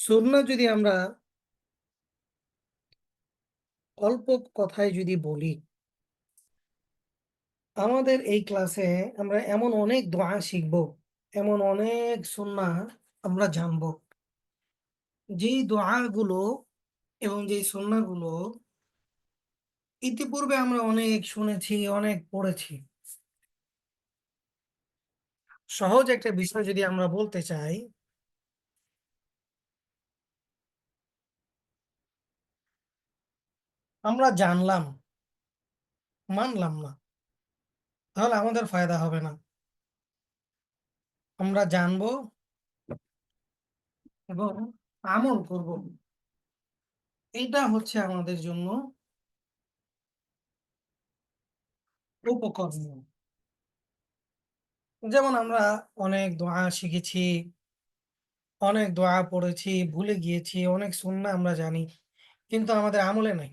সুন্নাহ যদি আমরা অল্প কথায় যদি বলি, আমাদের এই ক্লাসে আমরা এমন অনেক দোয়া শিখব, এমন অনেক সুন্নাহ আমরা জানব। যেই দোয়াগুলো এবং যেই সুন্নাহগুলো ইতিপূর্বে আমরা অনেক শুনেছি, অনেক পড়েছি। সহজ একটা বিষয় যদি আমরা বলতে চাই, আমরা জানলাম, মানলাম না, তাহলে আমাদের ফায়দা হবে না। আমরা জানবো এবং আমল করব। এইটা হচ্ছে আমাদের জন্য উপকরণীয়। যেমন আমরা অনেক দোয়া শিখেছি, অনেক দোয়া পড়েছি, ভুলে গিয়েছি, অনেক সুন্নাহ আমরা জানি, কিন্তু আমাদের আমলে নাই।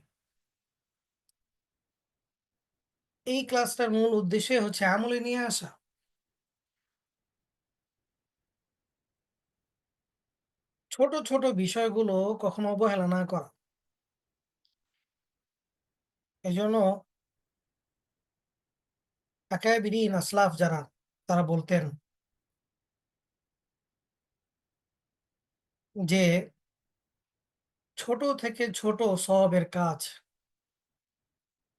এই ক্লাসটার মূল উদ্দেশ্যই হচ্ছে আমলে নিয়ে আসা। ছোট, ছোট বিষয়গুলো কখনো অবহেলা না করা। এজন্য আকাবিরিন আসলাফ যারা, তারা বলতেন যে, ছোট থেকে ছোট সওয়াবের কাজ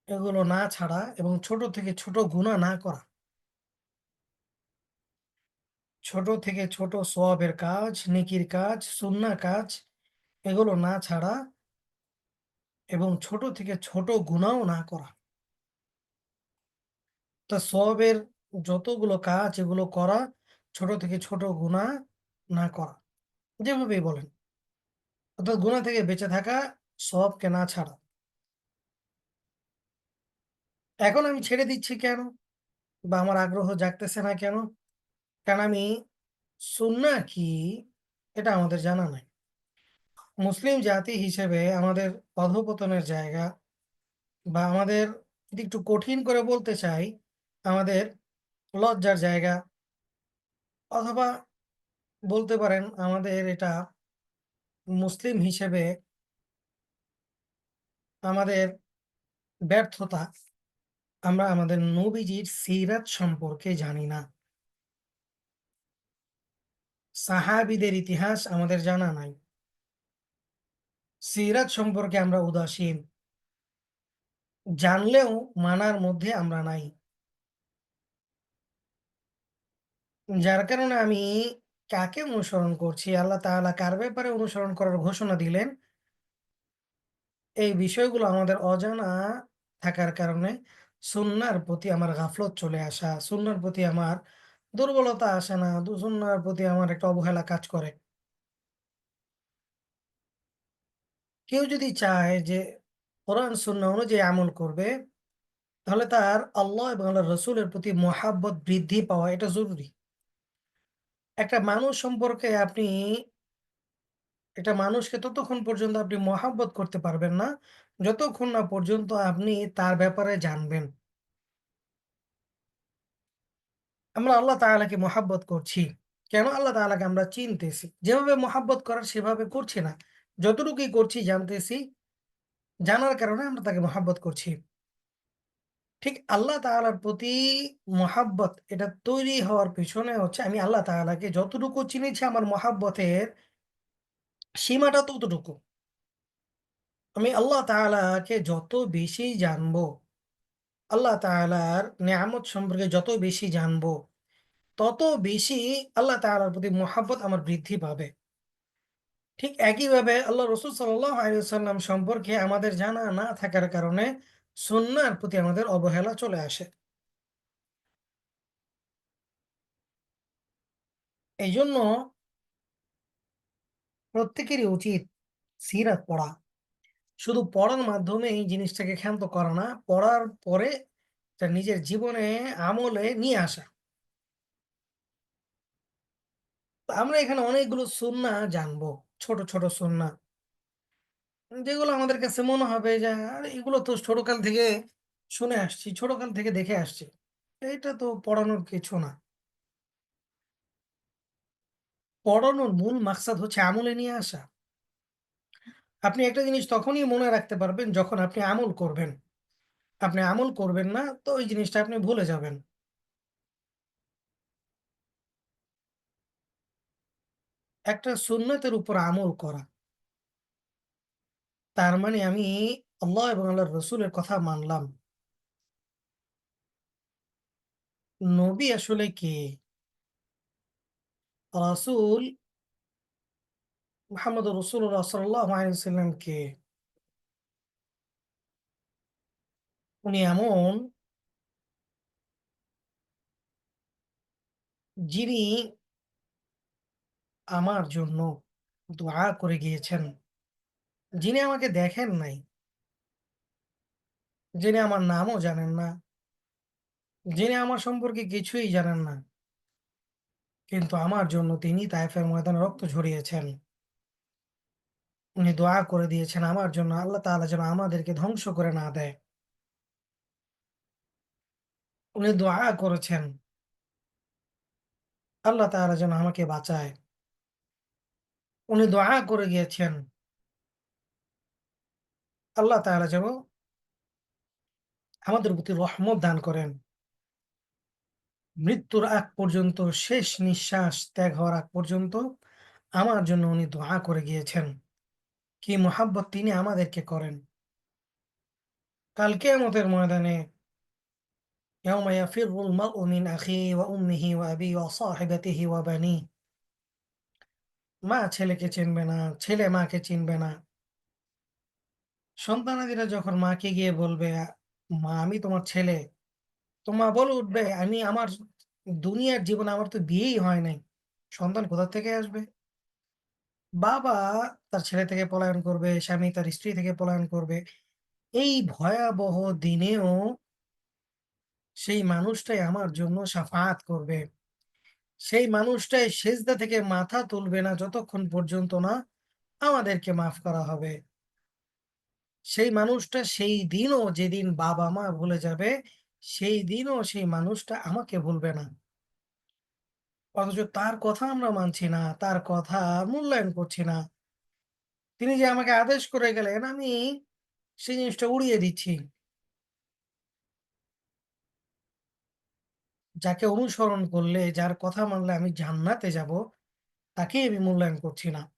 এগুলো না ছাড়া এবং ছোট থেকে ছোট গুনাহ না করা। ছোট থেকে ছোট সওয়াবের কাজ, নেকির কাজ, সুন্নাহ কাজ এগুলো না ছাড়া এবং ছোট থেকে ছোট গুনাহও না করা। তা সওয়াবের যতগুলো কাজ এগুলো করা, ছোট থেকে ছোট গুনাহ না করা। যেভাবেই বলেন। অর্থাৎ গুনাহ থেকে বেঁচে থাকা, সওয়াবকে না ছাড়া। এখন আমি ছেড়ে দিচ্ছি কেন? বা আমার আগ্রহ জাগতেছে না কেন? কারণ আমি সুন্নাহ কি এটা আমাদের জানা নাই। মুসলিম জাতি হিসেবে আমাদের অধঃপতনের জায়গা বা আমাদের যদি একটু কঠিন করে বলতে চাই, আমাদের লজ্জার জায়গা অথবা বলতে পারেন আমাদের এটা মুসলিম হিসেবে আমাদের ব্যর্থতা। আমরা আমাদের নবীজির সিরাত সম্পর্কে জানি না। সাহাবীদের ইতিহাস আমাদের জানা নাই। সিরাত সম্পর্কে আমরা উদাসীন। জানলেও মানার মধ্যে আমরা নাই। যার কারণে আমি কাকে অনুসরণ করছি, আল্লাহ তাআলা কার ব্যাপারে অনুসরণ করার ঘোষণা দিলেন, এই বিষয়গুলো আমাদের অজানা থাকার কারণে সুন্নাহর প্রতি আমার গাফলত চলে আসা, সুন্নাহর প্রতি আমার দুর্বলতা আসে না, সুন্নাহর প্রতি আমার একটা অবহেলা কাজ করে। কেউ যদি চায় যে কোরআন সুন্নাহ অনুযায়ী আমল করবে, তাহলে তার আল্লাহ এবং আল্লাহর রাসূলের প্রতি মহাব্বত বৃদ্ধি পাওয়া এটা জরুরি। একটা মানুষ সম্পর্কে আপনি একটা মানুষকে ততক্ষণ পর্যন্ত আপনি মহাব্বত করতে পারবেন না, যতক্ষণ না পর্যন্ত আপনি তার ব্যাপারে জানবেন। আমরা আল্লাহ তাআলাকে মহাব্বত করছি। কেন আল্লাহ তাআলাকে আমরা চিনতেছি। যেভাবে মহাব্বত করার সেভাবে করছি না। যতটুকুই করছি জানতেছি, জানার কারণে আমরা তাকে মহাব্বত করছি। ঠিক আল্লাহ তাআলার প্রতি মহাব্বত এটা তৈরি হওয়ার পেছনে হচ্ছে আমি আল্লাহ তাআলাকে যতটুকু চিনেছি আমার মহাব্বতের সীমাটা ততটুকু। আমি আল্লাহ তাআলাকে যত বেশি জানবো, আল্লাহ তাআলার নেয়ামত সম্পর্কে যত বেশি জানবো, তত বেশি আল্লাহ তাআলার প্রতি মহাব্বত আমার বৃদ্ধি পাবে। ঠিক একইভাবে আল্লাহ রসুল সাল্লাল্লাহু আলাইহি ওয়াসাল্লাম সম্পর্কে আমাদের জানা না থাকার কারণে সুন্নাহর প্রতি আমাদের অবহেলা চলে আসে। এইজন্য প্রত্যেকেরই উচিত সিরাত পড়া। শুধু পড়ার মাধ্যমে এই জিনিসটাকে ক্ষান্ত করা না, পড়ার পরে তা নিজের জীবনে আমলে নিয়ে আসা। তো আমরা এখানে অনেকগুলো সুন্নাহ জানবো। ছোট, ছোট সুন্নাহ। যেগুলো আমাদের কাছে মনে হবে যে আরে এগুলো তো ছোটকাল থেকে শুনে আসছি, ছোটকাল থেকে দেখে আসছি। এটা তো পড়ানোর কিছু না। পড়ানোর মূল মাকসাদ হচ্ছে আমলে নিয়ে আসা। আপনি একটা জিনিস তখনই মনে রাখতে পারবেন যখন আপনি আমল করবেন। আপনি আমল করবেন না তো ওই জিনিসটা আপনি ভুলে যাবেন। একটা সুন্নতের উপর আমল করা। তার মানে আমি আল্লাহ এবং আল্লাহর রসুলের কথা মানলাম। নবী আসলে কে? রাসূল মুহাম্মদুর রাসূলুল্লাহ সাল্লাল্লাহু আলাইহি ওয়াসাল্লাম কে? উনি এমন যিনি আমার জন্য দোয়া করে গিয়েছেন। যিনি আমাকে দেখেন নাই, যিনি আমার নামও জানেন না, যিনি আমার সম্পর্কে কিছুই জানেন না। কিন্তু আমার জন্য তিনি তায়েফের ময়দানে রক্ত ঝরিয়েছেন। উনি দোয়া করে দিয়েছেন আমার জন্য আল্লাহ তাআলা যেন আমাদেরকে ধ্বংস করে না দেয়। উনি দোয়া করেছেন আল্লাহ তাআলা যেন আমাকে বাঁচায়। উনি দোয়া করে গিয়েছেন আল্লাহ তাআলা যেন আমাদের প্রতি রহমত দান করেন। মৃত্যুর আগ পর্যন্ত শেষ নিঃশ্বাস ত্যাগ হওয়ার আগ পর্যন্ত আমার জন্য উনি দোয়া করে গিয়েছেন। কি মোহাব্বত তিনি আমাদেরকে করেন। কাল কিয়ামতের ময়দানে ইয়াউমা ইয়াফিরুল মার'ু মিন আখিহি ওয়া উম্মিহি ওয়া আবিহি ওয়া সাহিবাতিহি ওয়া বানিহি। মা ছেলেকে চিনবে না, ছেলে মাকে চিনবে না। সন্তানাদিরা যখন মাকে গিয়ে বলবে, "মা আমি তোমার ছেলে।" তো মা বলে উঠবে, "আমি আমার দুনিয়ার জীবনে আমার তো বিয়েই হয় নাই। সন্তান কোথা থেকে আসবে?" বাবা তার ছেলে থেকে পলায়ন করবে, স্বামী তার স্ত্রী থেকে পলায়ন করবে। এই ভয়াবহ দিনেও সেই মানুষটাই আমার জন্য শাফাআত করবে। সেই মানুষটাই সেজদা থেকে মাথা তুলবে না যতক্ষণ পর্যন্ত না আমাদেরকে মাফ করা হবে। সেই মানুষটা সেই দিনও যেদিন বাবা-মা ভুলে যাবে, সেই দিনও সেই মানুষটা আমাকে ভুলবে না। অথচ তার কথা আমরা মানছি না, তার কথা মূল্যায়ন করছি না। তিনি যে আমাকে আদেশ করে গেলেন আমি সেই জিনিসটা উড়িয়ে দিচ্ছি। যাকে অনুসরণ করলে, যার কথা মানলে আমি জান্নাতে যাবো, তাকেই আমি মূল্যায়ন করছি না।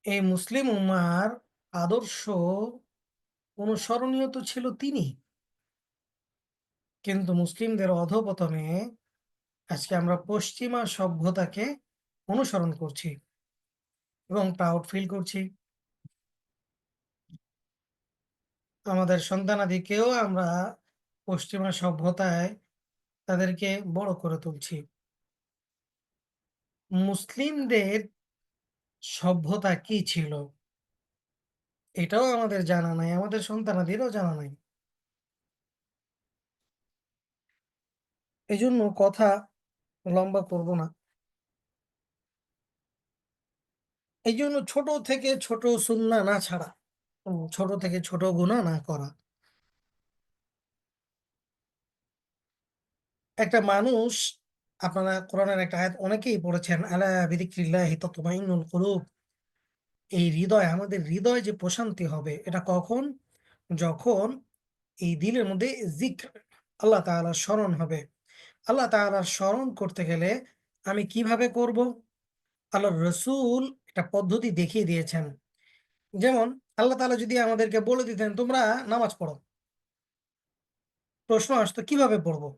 এই মুসলিম উম্মাহর আদর্শ অনুসরণীয় তো ছিল তিনি। কিন্তু মুসলিমদের অধঃপতনে আজকে আমরা পশ্চিমা সভ্যতাকে অনুসরণ করছি এবং প্রাউড ফিল করছি। আমাদের সন্তানাদিকেও আমরা পশ্চিমা সভ্যতায় তাদেরকে বড় করে তুলছি। মুসলিমদের সভ্যতা কি ছিল? এটাও আমাদের জানা নাই, আমাদের সন্তানাদেরও জানা নাই। এজন্য কথা লম্বা করব না। এইজন্য ছোট থেকে ছোট সুন্নাহ না ছাড়া, ছোট থেকে ছোট গুনাহ না করা। একটা মানুষ আপনারা কোরআনের একটা আয়াত অনেকেই পড়েছেন, "আলা বিযিকরিল্লাহি তাতমাইন্নুল কুলুব।" এই হৃদয়, আমাদের হৃদয়ে যে প্রশান্তি হবে এটা কখন? যখন এই দিলের মধ্যে যিকর, আল্লাহ তাআলার স্মরণ হবে। আল্লাহ তাআলার স্মরণ করতে গেলে আমি কিভাবে করব? আল্লাহর রাসূল একটা পদ্ধতি দেখিয়ে দিয়েছেন। যেমন আল্লাহ তাআলা যদি আমাদেরকে বলে দিতেন, "তোমরা নামাজ পড়ো।" প্রশ্ন আসতো কিভাবে পড়ব?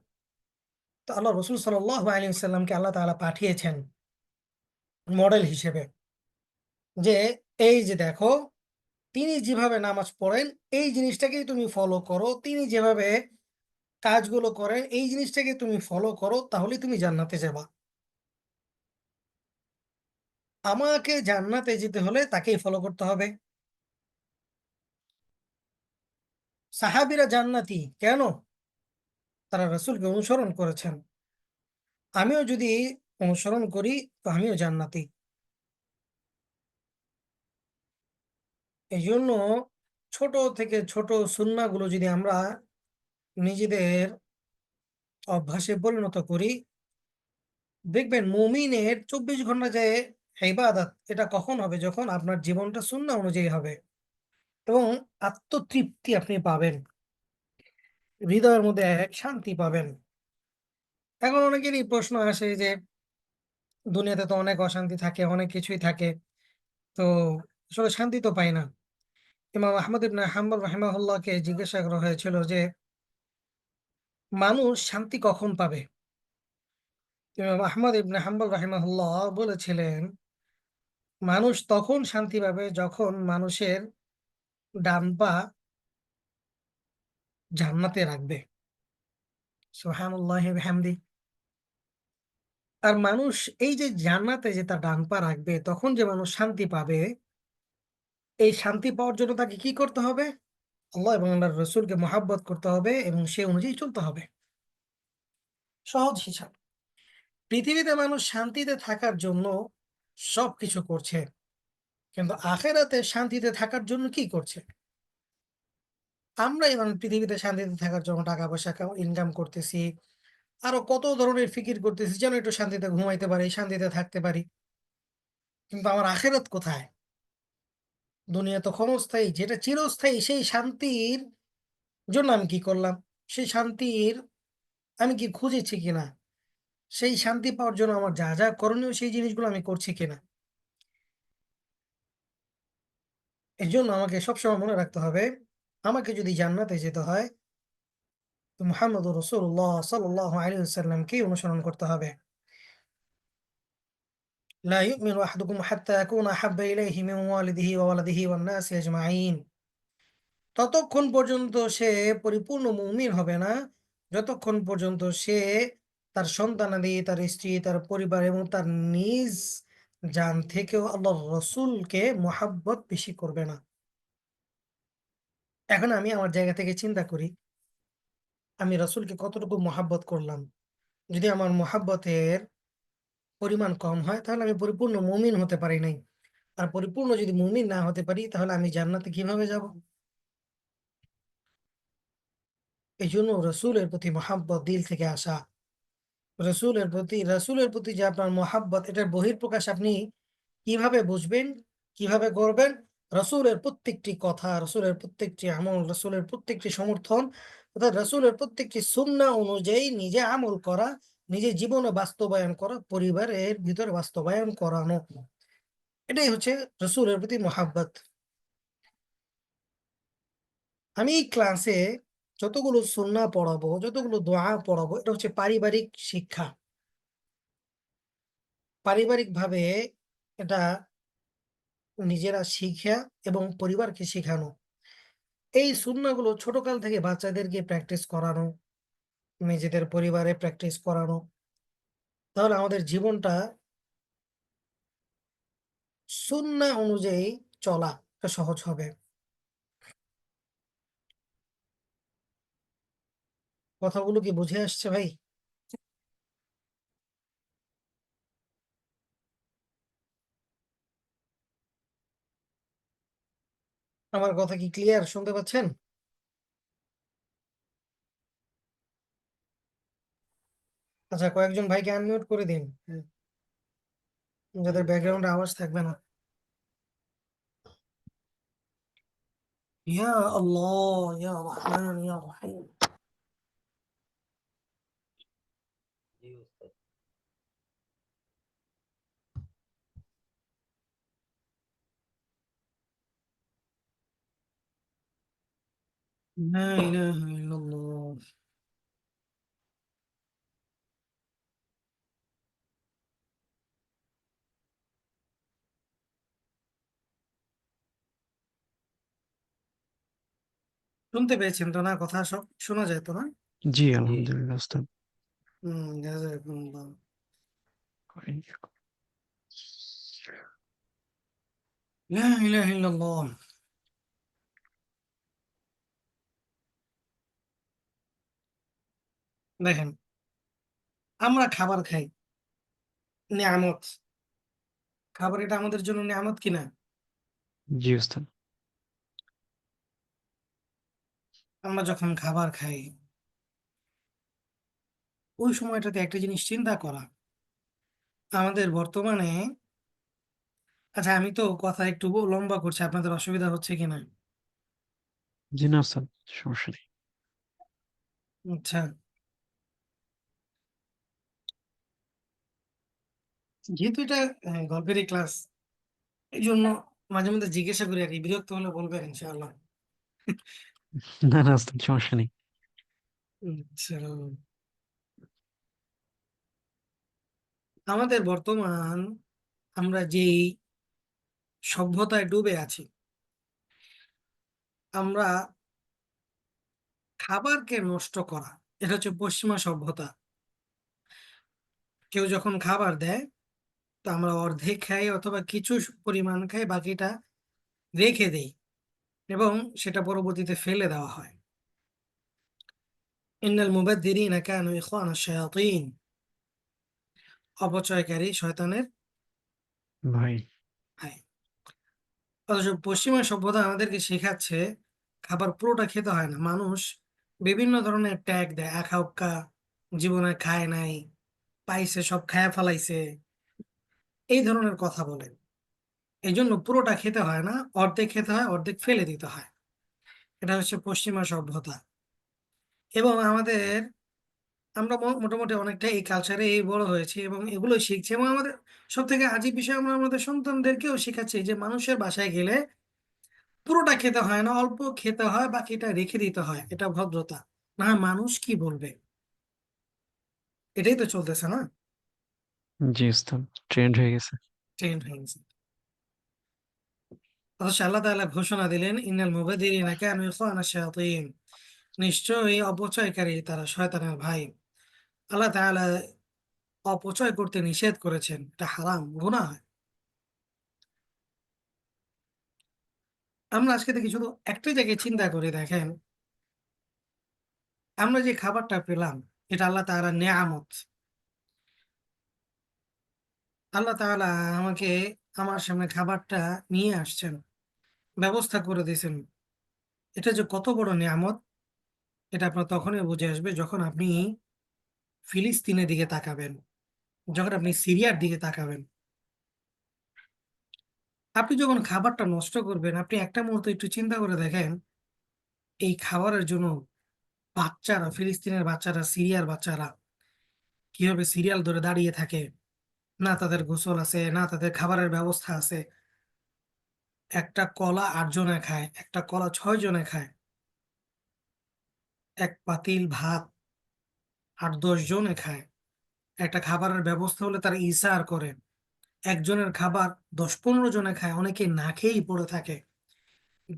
তো আল্লাহ রাসূল সাল্লাল্লাহু আলাইহি ওয়াসাল্লামকে আল্লাহ তাআলা পাঠিয়েছেন মডেল হিসেবে যে, "এই যে দেখো, তিনি যেভাবে নামাজ পড়েন এই জিনিসটাকেই তুমি ফলো করো। তিনি যেভাবে কাজগুলো করেন এই জিনিসটাকে তুমি ফলো করো তাহলেই তুমি জান্নাতে যাবা। আমাকে জান্নাতে যেতে হলে তাকেই ফলো করতে হবে।" সাহাবীরা জান্নাতি কেন? তারা রাসূলকে অনুসরণ করেছেন। আমিও যদি অনুসরণ করি তো আমিও জান্নাতি। এজন্য ছোট থেকে ছোট সুন্নাহগুলো যদি আমরা নিজেদের অভ্যাসে পরিণত করি, দেখবেন মুমিনের ২৪ ঘন্টা যে ইবাদত এটা কখন হবে? যখন আপনার জীবনটা সুন্নাহ অনুযায়ী হবে এবং আত্মতৃপ্তি আপনি পাবেন। হৃদয়ের মধ্যে এক শান্তি পাবেন। এখন অনেকেরই প্রশ্ন আসে যে দুনিয়াতে তো অনেক অশান্তি থাকে, অনেক কিছুই থাকে। তো আসলে শান্তি তো পাই না। ইমাম আহমদ ইবনে হাম্বল রাহিমাহুল্লাহকে জিজ্ঞাসা করা হয়েছিল যে, "মানুষ শান্তি কখন পাবে?" ইমাম আহমদ ইবনে হাম্বল রাহিমাহুল্লাহ বলেছিলেন, "মানুষ তখন শান্তি পাবে যখন মানুষের ডান পা জান্নাতে রাখবে।" সুবহানাল্লাহি বিহামদি। আর মানুষ এই যে জান্নাতে যে তার ডান পা রাখবে, তখন যে মানুষ শান্তি পাবে, এই শান্তি পাওয়ার জন্য তাকে কি করতে হবে? আল্লাহ এবং আল্লাহর রাসূলকে মহাব্বত করতে হবে এবং সে অনুযায়ী চলতে হবে। সহজ হিসাব। পৃথিবীতে মানুষ শান্তিতে থাকার জন্য সবকিছু করছে। কিন্তু আখেরাতে শান্তিতে থাকার জন্য কি করছে? আমরা এবং পৃথিবীতে শান্তিতে থাকার জন্য টাকা-পয়সা ইনকাম করতেছি। আরো কত ধরনের ফিকির করতেছি যেন একটু শান্তিতে ঘুমাইতে পারি, শান্তিতে থাকতে পারি। কিন্তু আমার আখেরাত কোথায়? দুনিয়া তো ক্ষণস্থায়ী। যেটা চিরস্থায়ী সেই শান্তির জন্য আমি কি করলাম? সেই শান্তির আমি কি খুঁজেছি কিনা? সেই শান্তি পাওয়ার জন্য আমার যা, যা করণীয় সেই জিনিসগুলো আমি করছি কিনা? এজন্য আমাকে সবসময় মনে রাখতে হবে, আমাকে যদি জান্নাতে যেতে হয়, তো মুহাম্মদুর রাসূলুল্লাহ সাল্লাল্লাহু আলাইহি ওয়াসাল্লামকেই অনুসরণ করতে হবে। লা ইউমিনু আহাদুকুম হাত্তা ইয়াকুনা আহাব্বা ইলাইহি মিন ওয়ালিদিহি ওয়া ওয়ালাদিহি ওয়ান নাসি আজমাইন। ততক্ষণ পর্যন্ত সে পরিপূর্ণ মুমিন হবে না, যতক্ষণ পর্যন্ত সে তার সন্তানাদি, তার স্ত্রী, তার পরিবার এবং তার নিজ জান থেকেও আল্লাহর রাসূলকে মহাব্বত বেশি করবে না। এখন আমি আমার জায়গা থেকে চিন্তা করি, আমি রাসূলকে কতটুকু মহাব্বত করলাম। যদি আমার মহাব্বতের পরিমাণ কম হয়, তাহলে আমি পরিপূর্ণ মুমিন হতে পারি নাই। আর পরিপূর্ণ যদি মুমিন না হতে পারি, তাহলে আমি জান্নাতে কিভাবে যাব? এজন্য রাসূলের প্রতি মহাব্বত দিল থেকে আসা। রাসূলের প্রতি যে আপনার মহাব্বত এটার বহিঃপ্রকাশ আপনি কিভাবে বুঝবেন, কিভাবে করবেন? রাসূলের প্রত্যেকটি কথা, রাসূলের প্রত্যেকটি আমল, রাসূলের প্রত্যেকটি সমর্থন অর্থাৎ রাসূলের প্রত্যেকটি সুন্নাহ অনুযায়ী নিজে আমল করা, নিজের জীবনে বাস্তবায়ন করা, পরিবারের ভিতরে বাস্তবায়ন করানো। এটাই হচ্ছে রাসূলের প্রতি মহাব্বত। আমি এই ক্লাসে যতগুলো সুন্নাহ পড়াবো, যতগুলো দোয়া পড়াবো এটা হচ্ছে পারিবারিক শিক্ষা। পারিবারিকভাবে এটা নিজেরা শিখা এবং পরিবারকে শিখানো। এই সুন্নাহগুলো ছোটকাল থেকে বাচ্চাদেরকে প্র্যাকটিস করানো, নিজেদের পরিবারে প্র্যাকটিস করানো। তাহলে আমাদের জীবনটা সুন্নাহ অনুযায়ী চলা এটা সহজ হবে। কথাগুলো কি বুঝে আসছে ভাই? আমার কথা কি ক্লিয়ার শুনতে পাচ্ছেন? আচ্ছা কয়েকজন ভাইকে আনমিউট করে দিন। যাদের ব্যাকগ্রাউন্ডে আওয়াজ থাকবে না। ইয়া আল্লাহ, ইয়া রহমান, ইয়া রহিম। লা ইলাহা ইল্লাল্লাহ। শুনতে পেয়েছেন তো না কথা সব? শোনা যায় তো না? জি, আলহামদুলিল্লাহ ওস্তাদ। জাযাকুমুল্লাহ। লা ইলাহা ইল্লাল্লাহ। দেখেন, আমরা খাবার খাই, নেয়ামত। খাবার এটা আমাদের জন্য নেয়ামত কিনা? জি ওস্তাদ। আমরা যখন খাবার খাই, ওই সময়টাতে একটা জিনিস চিন্তা করা, আমাদের বর্তমানে আচ্ছা আমি তো কথা একটু লম্বা করছি। আপনাদের অসুবিধা হচ্ছে কিনা? জি না ওস্তাদ, সমস্যা নেই। আচ্ছা, যেহেতু এটা গল্পেরই ক্লাস, এইজন্য মাঝে মধ্যে জিজ্ঞাসা করি আরকি। বিরক্ত হলে বলবেন ইনশাআল্লাহ। না, না ওস্তাদ, সমস্যা নেই। আচ্ছা, আমাদের বর্তমান আমরা যেই সভ্যতায় ডুবে আছি, আমরা খাবারকে নষ্ট করা, এটা হচ্ছে পশ্চিমা সভ্যতা। কেউ যখন খাবার দেয়, তো আমরা অর্ধেক খাই অথবা কিছু পরিমাণ খাই, বাকিটা রেখে দেই এবং সেটা পরবর্তীতে ফেলে দেওয়া হয়। ইন্নাল মুবাদদিরিনা কানু ইখওয়ানাশ শায়াতিন। অপচয়কারী শয়তানের ভাই, ভাই। অথচ পশ্চিমা সভ্যতা আমাদেরকে শেখাচ্ছে খাবার পুরোটা খেতে হয় না। মানুষ বিভিন্ন ধরনের ট্যাগ দেয়। আখাউক্কা, জীবনে খায় নাই, পাইছে সব খায়া ফেলাইছে। এই ধরনের কথা বলে। এইজন্য পুরোটা খেতে হয় না, অর্ধেক খেতে হয়, অর্ধেক ফেলে দিতে হয়। এটা হচ্ছে পশ্চিমা সভ্যতা। এবং আমরা মোটামুটি অনেকটা এই কালচারে এই বড় হয়েছি এবং এগুলো শিখছি এবং আমাদের সবথেকে আজীব বিষয়, আমরা আমাদের সন্তানদেরকেও শিখাচ্ছি যে মানুষের বাসায় গেলে পুরোটা খেতে হয় না, অল্প খেতে হয়, বাকিটা রেখে দিতে হয়। এটা ভদ্রতা। না হয় মানুষ কি বলবে? এটাই তো চলতেছে না? জি ওস্তাদ, ট্রেন্ড হয়ে গেছে। ট্রেন্ড হয়ে গেছে। অথচ আল্লাহ তাআলা ঘোষণা দিলেন, ইন্নাল মুবাযযিরিনা কানু ইখওয়ানাশ শায়াতিন। নিশ্চয়ই অপচয়কারী তারা শয়তানের ভাই। আল্লাহ তাআলা অপচয় করতে নিষেধ করেছেন। এটা হারাম, গুনাহ হয়। আমরা আজকে থেকে শুধু একটা জায়গায় চিন্তা করে দেখেন, আমরা যে খাবারটা পেলাম, এটা আল্লাহ তাআলার নেয়ামত। আল্লাহ তাআলা আমাকে আমার সামনে খাবারটা নিয়ে আসছেন, ব্যবস্থা করে দিয়েছেন। এটা যে কত বড় নেয়ামত, এটা আপনার তখনই বুঝে আসবে যখন আপনি ফিলিস্তিনের দিকে তাকাবেন, যখন আপনি সিরিয়ার দিকে তাকাবেন। আপনি যখন খাবারটা নষ্ট করবেন, আপনি একটা মুহূর্ত একটু চিন্তা করে দেখেন, এই খাবারের জন্য বাচ্চারা, ফিলিস্তিনের বাচ্চারা, সিরিয়ার বাচ্চারা কিভাবে সিরিয়াল ধরে দাঁড়িয়ে থাকে। না তাদের গোসল আছে, না তাদের খাবারের ব্যবস্থা আছে। একটা কলা ৮ জনে খায়, একটা কলা ৬ জনে খায়। এক পাতিল ভাত ৮-১০ জনে খায়। একটা খাবারের ব্যবস্থা হলে তারা ইসআর করে। একজনের খাবার ১০-১৫ জনে খায়। অনেকে না খেয়েই পড়ে থাকে।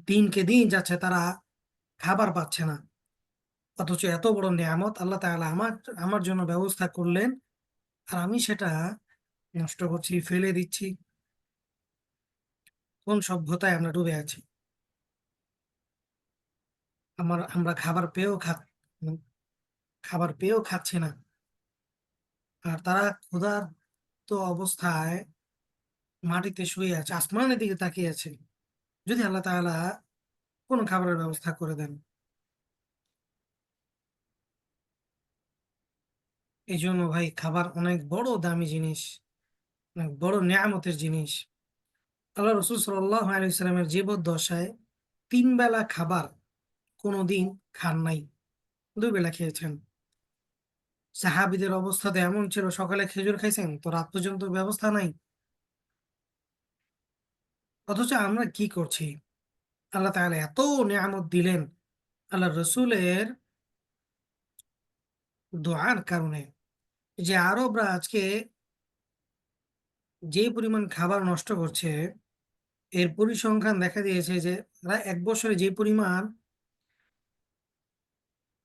দিনকে দিন যাচ্ছে তারা খাবার পাচ্ছে না। অথচ এত বড় নেয়ামত আল্লাহ তাআলা আমার জন্য ব্যবস্থা করলেন। আর আমি সেটা নষ্ট করছি, ফেলে দিচ্ছি। কোন সভ্যতায় আমরা ডুবে আছি? আমরা উম খাবার পেয়েও খাচ্ছি না। আর তারা ক্ষুধার্ত অবস্থায় মাটিতে শুয়ে আছে, আসমানের দিকে তাকিয়ে আছে। যদি আল্লাহ তাআলা কোন খাবারের ব্যবস্থা করে দেন। এইজন্য ভাই খাবার অনেক বড় দামি জিনিস, অনেক বড় নেয়ামতের জিনিস। আল্লাহ রাসূল সাল্লাল্লাহু আলাইহি ওয়াসাল্লামের জীবদ্দশায় ৩ বেলা খাবার কোনদিন খান নাই। ২ বেলা খেয়েছেন। সাহাবীদের অবস্থা তো এমন ছিল, সকালে খেজুর খাইছেন তো রাত পর্যন্ত ব্যবস্থা নাই। অথচ আমরা কি করছি? আল্লাহ তাআলা এত নেয়ামত দিলেন, আল্লাহর রাসূলের দোয়ার কারণে, যে আরবরা আজকে যে পরিমাণ খাবার নষ্ট করছে, এর পরিসংখ্যান দেখা দিয়েছে যে তারা ১ বছরে যে পরিমাণ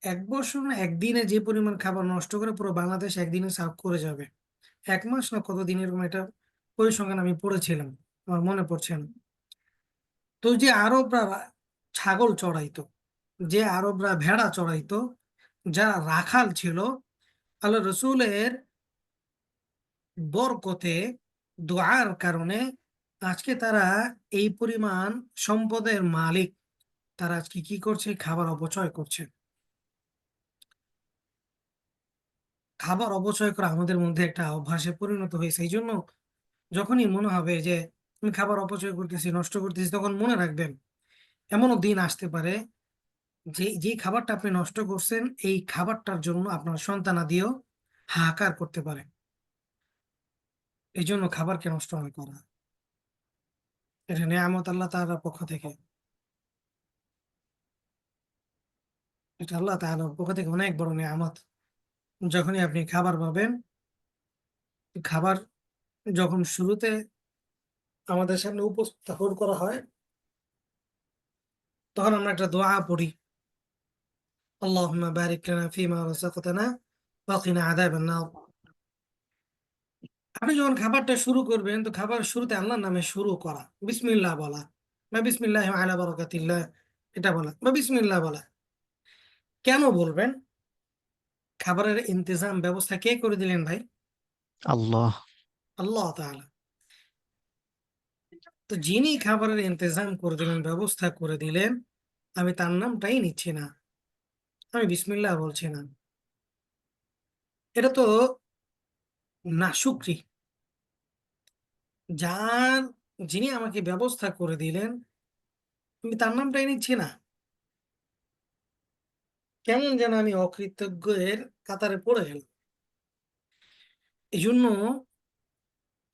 ১ বছর না ১ দিনে যে পরিমাণ খাবার নষ্ট করে পুরো বাংলাদেশ ১ দিনে সার্ভ করে যাবে। ১ মাস না কতদিন এরকম একটা পরিসংখ্যান আমি পড়েছিলাম। আমার মনে পড়ছে না। তো যে আরবরা ছাগল চড়াইতো, যে আরবরা ভেড়া চড়াইতো, যারা রাখাল ছিল, আল্লাহ রসুলের বরকতে, দোয়ার কারণে আজকে তারা এই পরিমাণ সম্পদের মালিক। তারা আজকে কি করছে? খাবার অপচয় করছে। খাবার অপচয় করা আমাদের মধ্যে একটা অভ্যাসে পরিণত হয়েছে। এইজন্য যখনই মনে হবে যে আমি খাবার অপচয় করতেছি, নষ্ট করতেছি, তখন মনে রাখবেন এমনও দিন আসতে পারে যে খাবারটা আপনি নষ্ট করছেন, এই খাবারটার জন্য আপনার সন্তানাদিও হাহাকার করতে পারে। এইজন্য খাবারকে নষ্ট না করা। এটা নেয়ামত আল্লাহ তাআলার পক্ষ থেকে। এটা আল্লাহ তাআলার পক্ষ থেকে অনেক বড় নেয়ামত। যখনই আপনি খাবার পাবেন, খাবার যখন শুরুতে আমাদের সামনে উপস্থাপন করা হয়, তখন আমরা একটা দোয়া পড়ি। আল্লাহুম্মা বারিক লানা ফীমা রাযাকতানা ওয়া কিনা আযাবান নার। আপনি যখন খাবারটা শুরু করবেন, তো খাবার শুরুতে আল্লাহর নামে শুরু করা। বিসমিল্লাহ বলা বা বিসমিল্লাহি আলা বারাকাতিল্লাহ, এটা বলা বা বিসমিল্লাহ বলা। কেন বলবেন? খাবারের ইন্তেজাম ব্যবস্থা কে করে দিলেন ভাই? আল্লাহ। আল্লাহ তাআলা। তো যিনি খাবারের ইন্তেজাম করে দিলেন, ব্যবস্থা করে দিলেন, আমি তার নামটাই নিচ্ছি না। আমি বিসমিল্লাহ বলছি না। এটা তো নাশুকরি। যার যিনি আমাকে ব্যবস্থা করে দিলেন, আমি তার নামটাই নিচ্ছি না। কেমন যেন আমি অকৃতজ্ঞের কাতারে পড়ে গেলাম। এজন্য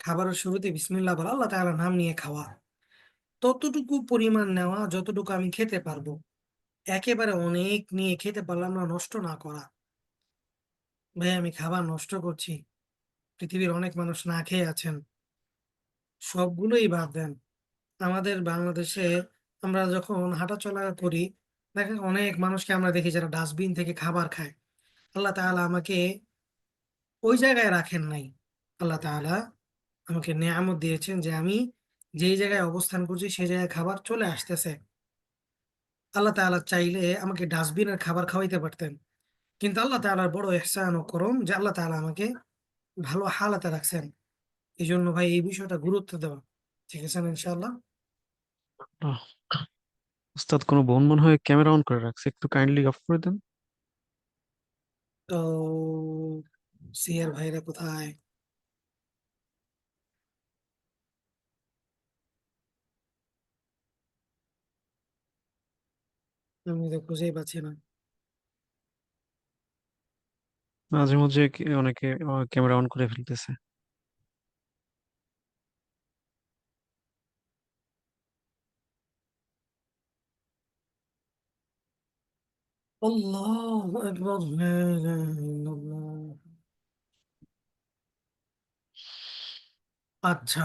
খাবারের শুরুতে বিসমিল্লাহ বলা, আল্লাহ তাআলার নাম নিয়ে খাওয়া। ততটুকু পরিমাণ নেওয়া যতটুকু আমি খেতে পারবো। একেবারে অনেক নিয়ে খেতে পারলাম না, নষ্ট না করা। ভাই আমি খাবার নষ্ট করছি। পৃথিবীর অনেক মানুষ না খেয়ে আছেন। সবগুলোই বাদ দেন। আমাদের বাংলাদেশে আমরা যখন হাঁটাচলা করি, দেখেন অনেক মানুষকে আমরা দেখি যারা ডাস্টবিন থেকে খাবার খায়। আল্লাহ তাআলা আমাকে ওই জায়গায় রাখেন নাই। আল্লাহ তাআলা আমাকে নেয়ামত দিয়েছেন যে আমি যেই জায়গায় অবস্থান করছি সেই জায়গায় খাবার চলে আসতেছে। আল্লাহ তাআলা চাইলে আমাকে ডাস্টবিনের খাবার খাওয়াইতে পারতেন। কিন্তু আল্লাহ তাআলার বড় ইহসান ও করম যে আল্লাহ তাআলা আমাকে ভালো হালাতে রাখছেন। এজন্য ভাই এই বিষয়টা গুরুত্ব দেওয়া। ঠিক আছে না ইনশাআল্লাহ? আহ, উস্তাদ কোনো বোন মনে হয় ক্যামেরা অন করে রাখছে, একটু কাইন্ডলি অফ করে দেন। তো সিয়ার ভাইরা কোথায়? আমি তো খুঁজেই পাচ্ছি না। মাঝে মাঝে অনেকে ক্যামেরা অন করে ফেলতেছে। আল্লাহু আকবার, লা ইলাহা ইল্লাল্লাহ। আচ্ছা,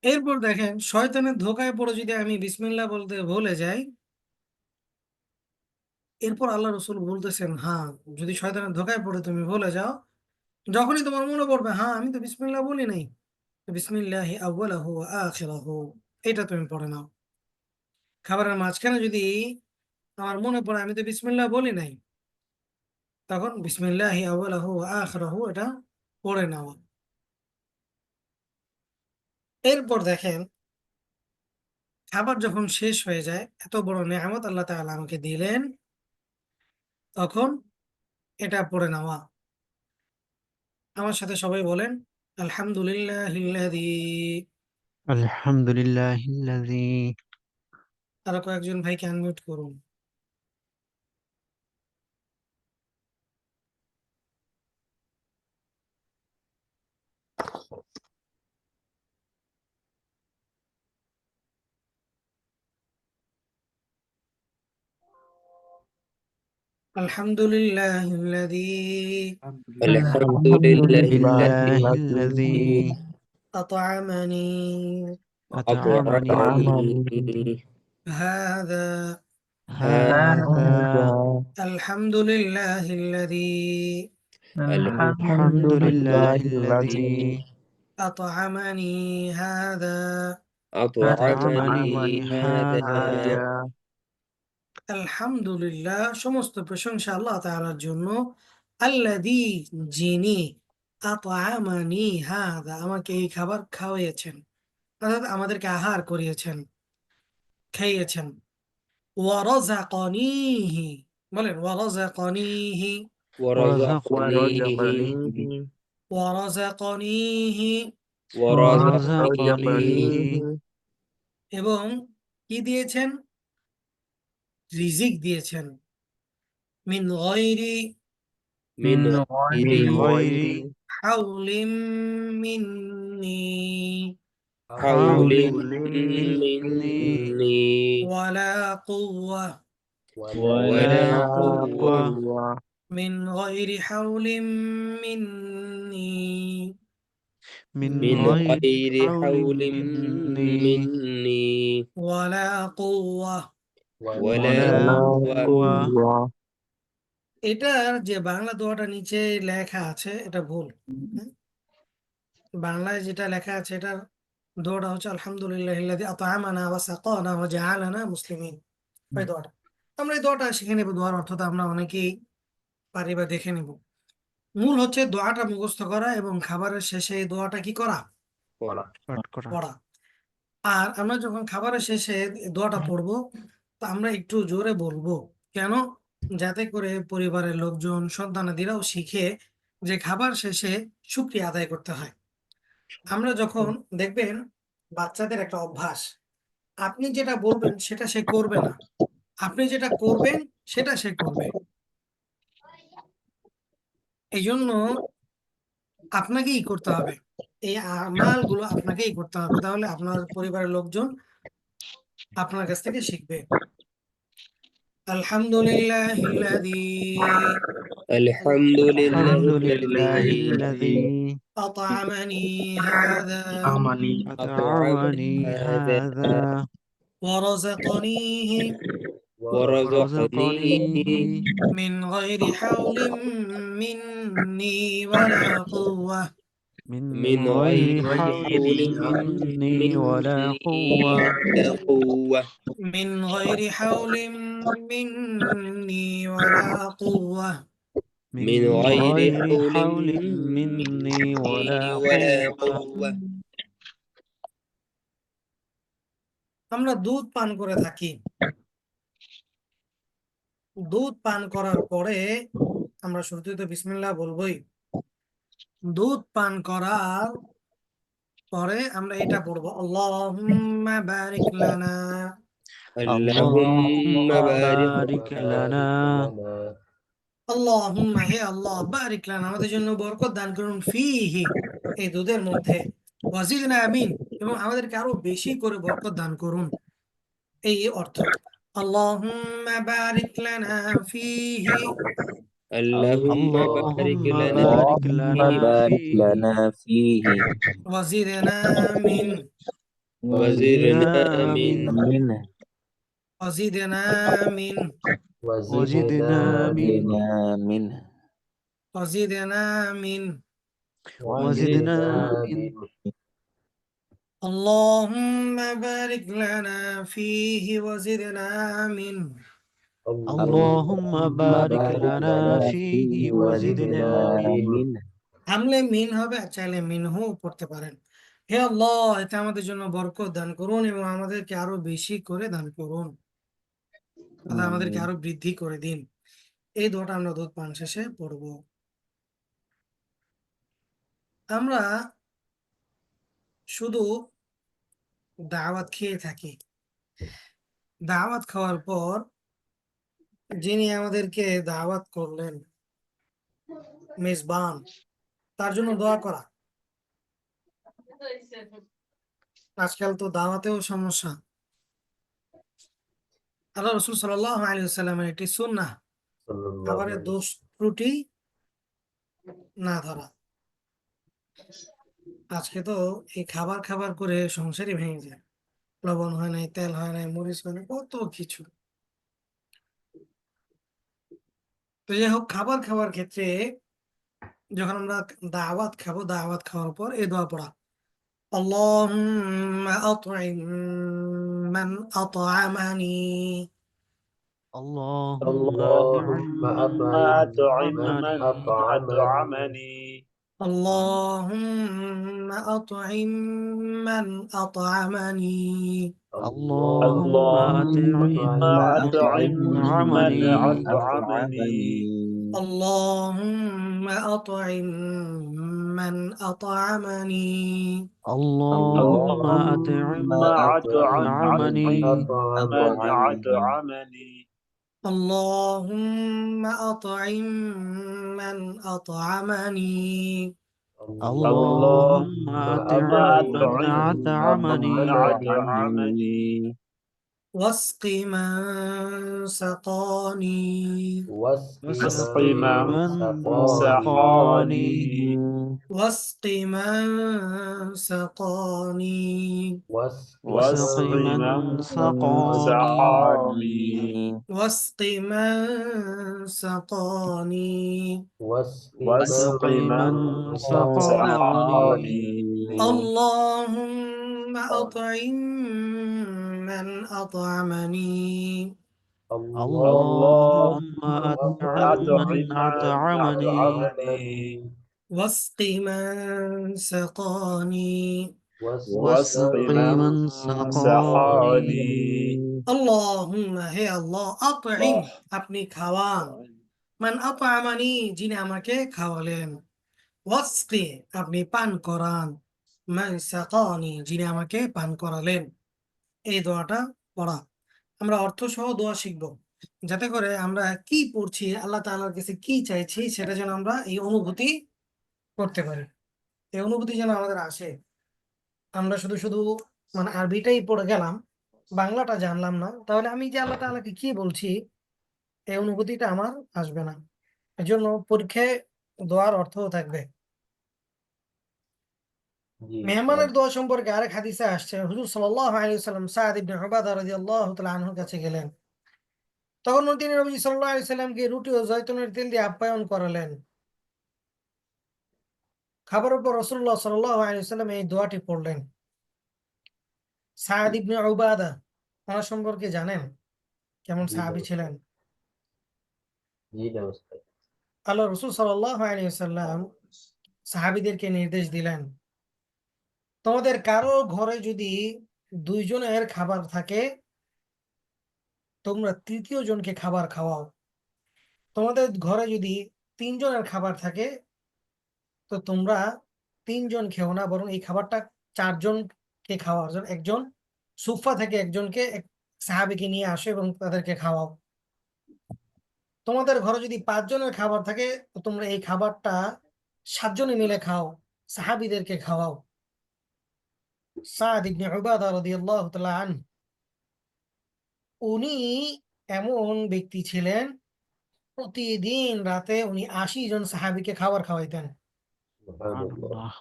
এরপর দেখেন শয়তানের ধোঁকায় পড়ে যদি আমি বিসমিল্লাহ বলতে ভুলে যাই, এরপর আল্লাহ রসুল বলতেছেন, হ্যাঁ, যদি শয়তানের ধোঁকায় পড়ে তুমি ভুলে যাও, যখনই তোমার মনে পড়বে হ্যাঁ আমি তো বিসমিল্লাহ বলি নাই, তো বিসমিল্লাহি আউয়ালাহু ওয়া আখিরাহু, এটা তুমি পড়ে নাও। খাবারের মাঝখানে যদি আমার মনে পড়ে আমি তো বিসমিল্লাহ বলি নাই, তখন বিসমিল্লাহি আউয়ালাহু ওয়া আখিরাহু এটা পড়ে নেওয়া। এরপর দেখেন খাবার যখন শেষ হয়ে যায়, এত বড় নেয়ামত আল্লাহ তাআলা আমাকে দিলেন, তখন এটা পড়ে নেওয়া। আমার সাথে সবাই বলেন আলহামদুলিল্লাহিল্লাযী। আলহামদুলিল্লাহিল্লাযী। আরো কয়েকজন ভাইকে আনমিউট করুন। আলহামদুলিল্লাহিল্লাযী الحمد لله আলহামদুলিল্লাহিল্লাযী الذي আত'আমানী আত'আমানী أطعمني হাযা। হাযা। هذا আলহামদুলিল্লাহিল্লাযী الحمد لله আলহামদুলিল্লাহিল্লাযী الذي আত'আমানী হাযা। أطعمني আত'আমানী হাযা। هذا আলহামদুলিল্লাহ, সমস্ত প্রশংসা আল্লাহ তাআলার জন্য। আল্লাযী, যিনি, আত'আমানী হাযা, আমাকে এই খাবার খাওয়িয়েছেন, অর্থাৎ আমাদেরকে আহার করিয়েছেন, খাইয়েছেন। ওয়া রাযাকানিহি, বলেন ওয়া রাযাকানিহি, ورزقنيه ورزقنيه ورزقنيه এবং কি দিয়েছেন? রিজিক দিয়েছেন। মিন গয়রি من من غير غير হাউলিম মিন্নি حول حول مني مني ওয়ালা কুওয়া ولا ولا قوة قوة মিন গয়রি হাউলিম মিন্নি من من غير غير حول حول مني مني ওয়ালা কুওয়া। ولا ولا قوة قوة। এটার যে বাংলা দোয়াটা নিচে লেখা আছে এটা ভুল। হ্যাঁ? বাংলায় যেটা লেখা আছে এটার দোয়াটা হচ্ছে আলহামদুলিল্লাহিল্লাযী আত'আমানা ওয়া সাকানা ওয়া জাআলানা মুসলিমিন। ওই দোয়াটা। আমরা এই দোয়াটা শিখে নেব। দোয়ার অর্থটা আমরা অনেকেই পারি বা দেখে নেব। মূল হচ্ছে দোয়াটা মুখস্থ করা এবং খাবারের শেষে এই দোয়াটা কি করা? পাঠ করা। পড়া। আর আমরা যখন খাবারের শেষে দোয়াটা পড়বো তো আমরা একটু জোরে বলবো। কেন? যাতে করে পরিবারের লোকজন সন্তানাদিরাও শিখে যে খাবার শেষে শুকরিয়া আদায় করতে হয়। আমরা যখন দেখবেন বাচ্চাদের একটা অভ্যাস, আপনি যেটা বলবেন সেটা সে করবে না। আপনি যেটা করবেন সেটা সে করবে। এইজন্য আপনাকেই করতে হবে। এই আমালগুলো আপনাকেই করতে হবে। তাহলে আপনার পরিবারের লোকজন আপনার কাছ থেকে শিখবে। আলহামদুলিল্লাহিল্লাযী الحمد لله الحمد لله الذي الذي أطعمني هذا أطعمني هذا هذا ورزقنيه ورزقنيه ورزقنيه من غير حول مني ولا قوة من من غير غير حول حول مني ولا مني قوة ولا قوة من غير حول مني ولا قوة من من غير غير حول حول مني ولا مني ولا قوة قوة আমরা দুধ পান করে থাকি। দুধ পান করার পরে আমরা শুরুতে তো বিসমিল্লাহ বলবোই। দুধ পান করার পরে আমরা এটা পড়বো, আল্লাহুম্মা বারিক লানা। اللهم بارك بارك لنا আল্লাহুম্মা, হে আল্লাহ, বারিক লানা, আমাদের জন্য বরকত দান করুন, ফিহি, এই দুধের মধ্যে, ওয়াজিদনা আমিন, এবং আমাদেরকে আরো বেশি করে বরকত দান করুন। এই অর্থ, আল্লাহুম্মা বারিক লানা ফিহি اللهم بارك اللهم لنا بارك فيه لنا فيه ওয়াজিদনা আমিন وزدنا منه ওয়াজিদনা আমিন وزدنا منه ওয়াজিদনা আমিন। وزدنا منه اللهم بارك لنا فيه وزدنا منه। اللهم بارك لنا فيه وزدنا منه থামলে মিন হবে, আর চাইলে মিনহু পড়তে পারেন। হে আল্লাহ, এতে আমাদের জন্য বরকত দান করুন এবং আমাদেরকে আরো বেশি করে দান করুন, অর্থাৎ আমাদেরকে আরো বৃদ্ধি করে দিন। এই দোয়াটা আমরা দুধ পান শেষে পড়ব। আমরা শুধু দাওয়াত খেয়ে থাকি। দাওয়াত খাওয়ার পর যিনি আমাদেরকে দাওয়াত করলেন, মেজবান, তার জন্য দোয়া করা। আজকাল তো দাওয়াতেও সমস্যা। আল্লাহ রাসূল সাল্লাল্লাহু আলাইহি ওয়াসাল্লামের একটি সুন্নাহ, খাবারের দোষ ত্রুটি না ধরা। আজকে তো এই খাবার খাবার করে সংসারই ভেঙে যায়। লবণ হয় নাই, তেল হয় নাই, মরিচ হয় নাই, কত কিছু। তো যাই হোক, খাবার খাওয়ার ক্ষেত্রে যখন আমরা দাওয়াত খাবো, দাওয়াত খাওয়ার পর এই দোয়া পড়া, اللهم أطعم من أطعمني اللهم أطعم من أطعمني اللهم أطعم من أطعمني اللهم أطعم من أطعمني اللهم أطعم من أطعمني اللهم اللهم أطعمني من أطعمني اللهم أطعم من أطعمني اللهم أطعم من أطعمني من أطعمني واسق من سقاني واسق واسق من من سقاني سقاني واسق من سقاني واسق واسق من من سقاني سقاني واسق من سقاني واسق واسق من من سقاني سقاني اللهم أطعم من أطعمني اللهم أطعم أطعم من من أطعمني أطعمني واسق من سقاني واسق واسق من من سقاني سقاني اللهم হে আল্লাহ আতঈম আপনি খাওয়ান মান আতআমানি যিনি আমাকে খাওয়ালেন ওয়াসকি আপনি পান করান মান সাকানি যিনি আমাকে পান করালেন এই দোয়াটা পড়া আমরা অর্থ সহ দোয়া শিখব যাতে করে আমরা কি পড়ছি আল্লাহ তাআলার কাছে কি চাইছি সেটা যেন আমরা এই অনুভূতি করতে পারি এই অনুভূতি যেন আমাদের আসে আমরা শুধু শুধু মানে আরবিটাই পড়ে গেলাম বাংলাটা জানলাম না তাহলে আমি যে আল্লাহ তাআলাকে কি বলছি এই অনুভূতিটা আমার আসবে না এজন্য পরীক্ষায় দোয়ার অর্থও থাকবে মেহমানের দোয়া সম্পর্কে আরেক হাদিসে আসছে হুজুর সাল্লাল্লাহু আলাইহি ওয়াসাল্লাম সাদ ইবনে উবাদা রাদিয়াল্লাহু তাআলা আনহুর কাছে গেলেন তখন তিনি নবী সাল্লাল্লাহু আলাইহি সাল্লামকে রুটি ও জয়তুনের তেল দিয়ে আপ্যায়ন করালেন খাবারের পর রাসূলুল্লাহ সাল্লাল্লাহু আলাইহি ওয়াসাল্লাম এই দোয়াটি পড়লেন সাদ ইবনে উবাদা ওনার সম্পর্কে জানেন কেমন সাহাবী ছিলেন আল্লাহ রাসূল সাল্লাল্লাহু আলাইহি ওয়াসাল্লাম সাহাবীদেরকে নির্দেশ দিলেন তোমাদের কারো ঘরে যদি ২ জনের খাবার থাকে তোমরা ৩য় জনকে খাবার খাওয়াও তোমাদের ঘরে যদি ৩ জনের খাবার থাকে তো তোমরা ৩ জন খেও না বরং এই খাবারটা ৪ জনকে খাওয়াও একজন সুফা থেকে একজনকে এক সাহাবীকে নিয়ে আসো এবং তাদেরকে খাওয়াও তোমাদের ঘরে যদি ৫ জনের খাবার থাকে তো তোমরা এই খাবারটা ৭ জনে মিলে খাও সাহাবীদেরকে খাওয়াও সাদ ইবনে উবাদা রাদিয়াল্লাহু তাআলা আনহু উনি এমন ব্যক্তি ছিলেন প্রতিদিন রাতে উনি ৮০ জন সাহাবীকে খাবার খাওয়াইতেন সুবহানাল্লাহ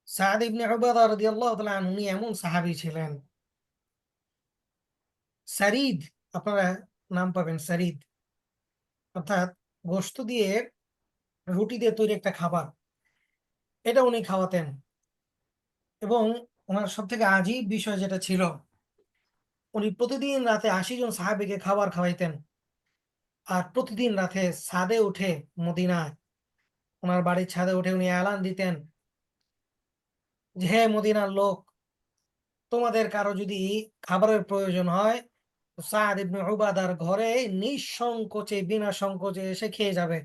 সাদ ইবনে উবাদা রাদিয়াল্লাহু তাআলা আনহু উনি এমন সাহাবী ছিলেন সারিদ আপনারা নাম পাবেন সারিদ অর্থাৎ গোশত দিয়ে রুটি দিয়ে তৈরি একটা খাবার এটা উনি খাওয়াতেন এবং ওনার সবথেকে আজীব বিষয় যেটা ছিল উনি প্রতিদিন রাতে ৮০ জন সাহাবীকে খাবার খাওয়াইতেন আর প্রতিদিন রাতে ছাদে উঠে মদিনায় ওনার বাড়ির ছাদে উঠে উনি এলান দিতেন যে হে মদিনার লোক তোমাদের কারো যদি খাবারের প্রয়োজন হয় তো সাদ ইবনে উবাদার ঘরে নিঃসংকোচে বিনা সংকোচে এসে খেয়ে যাবে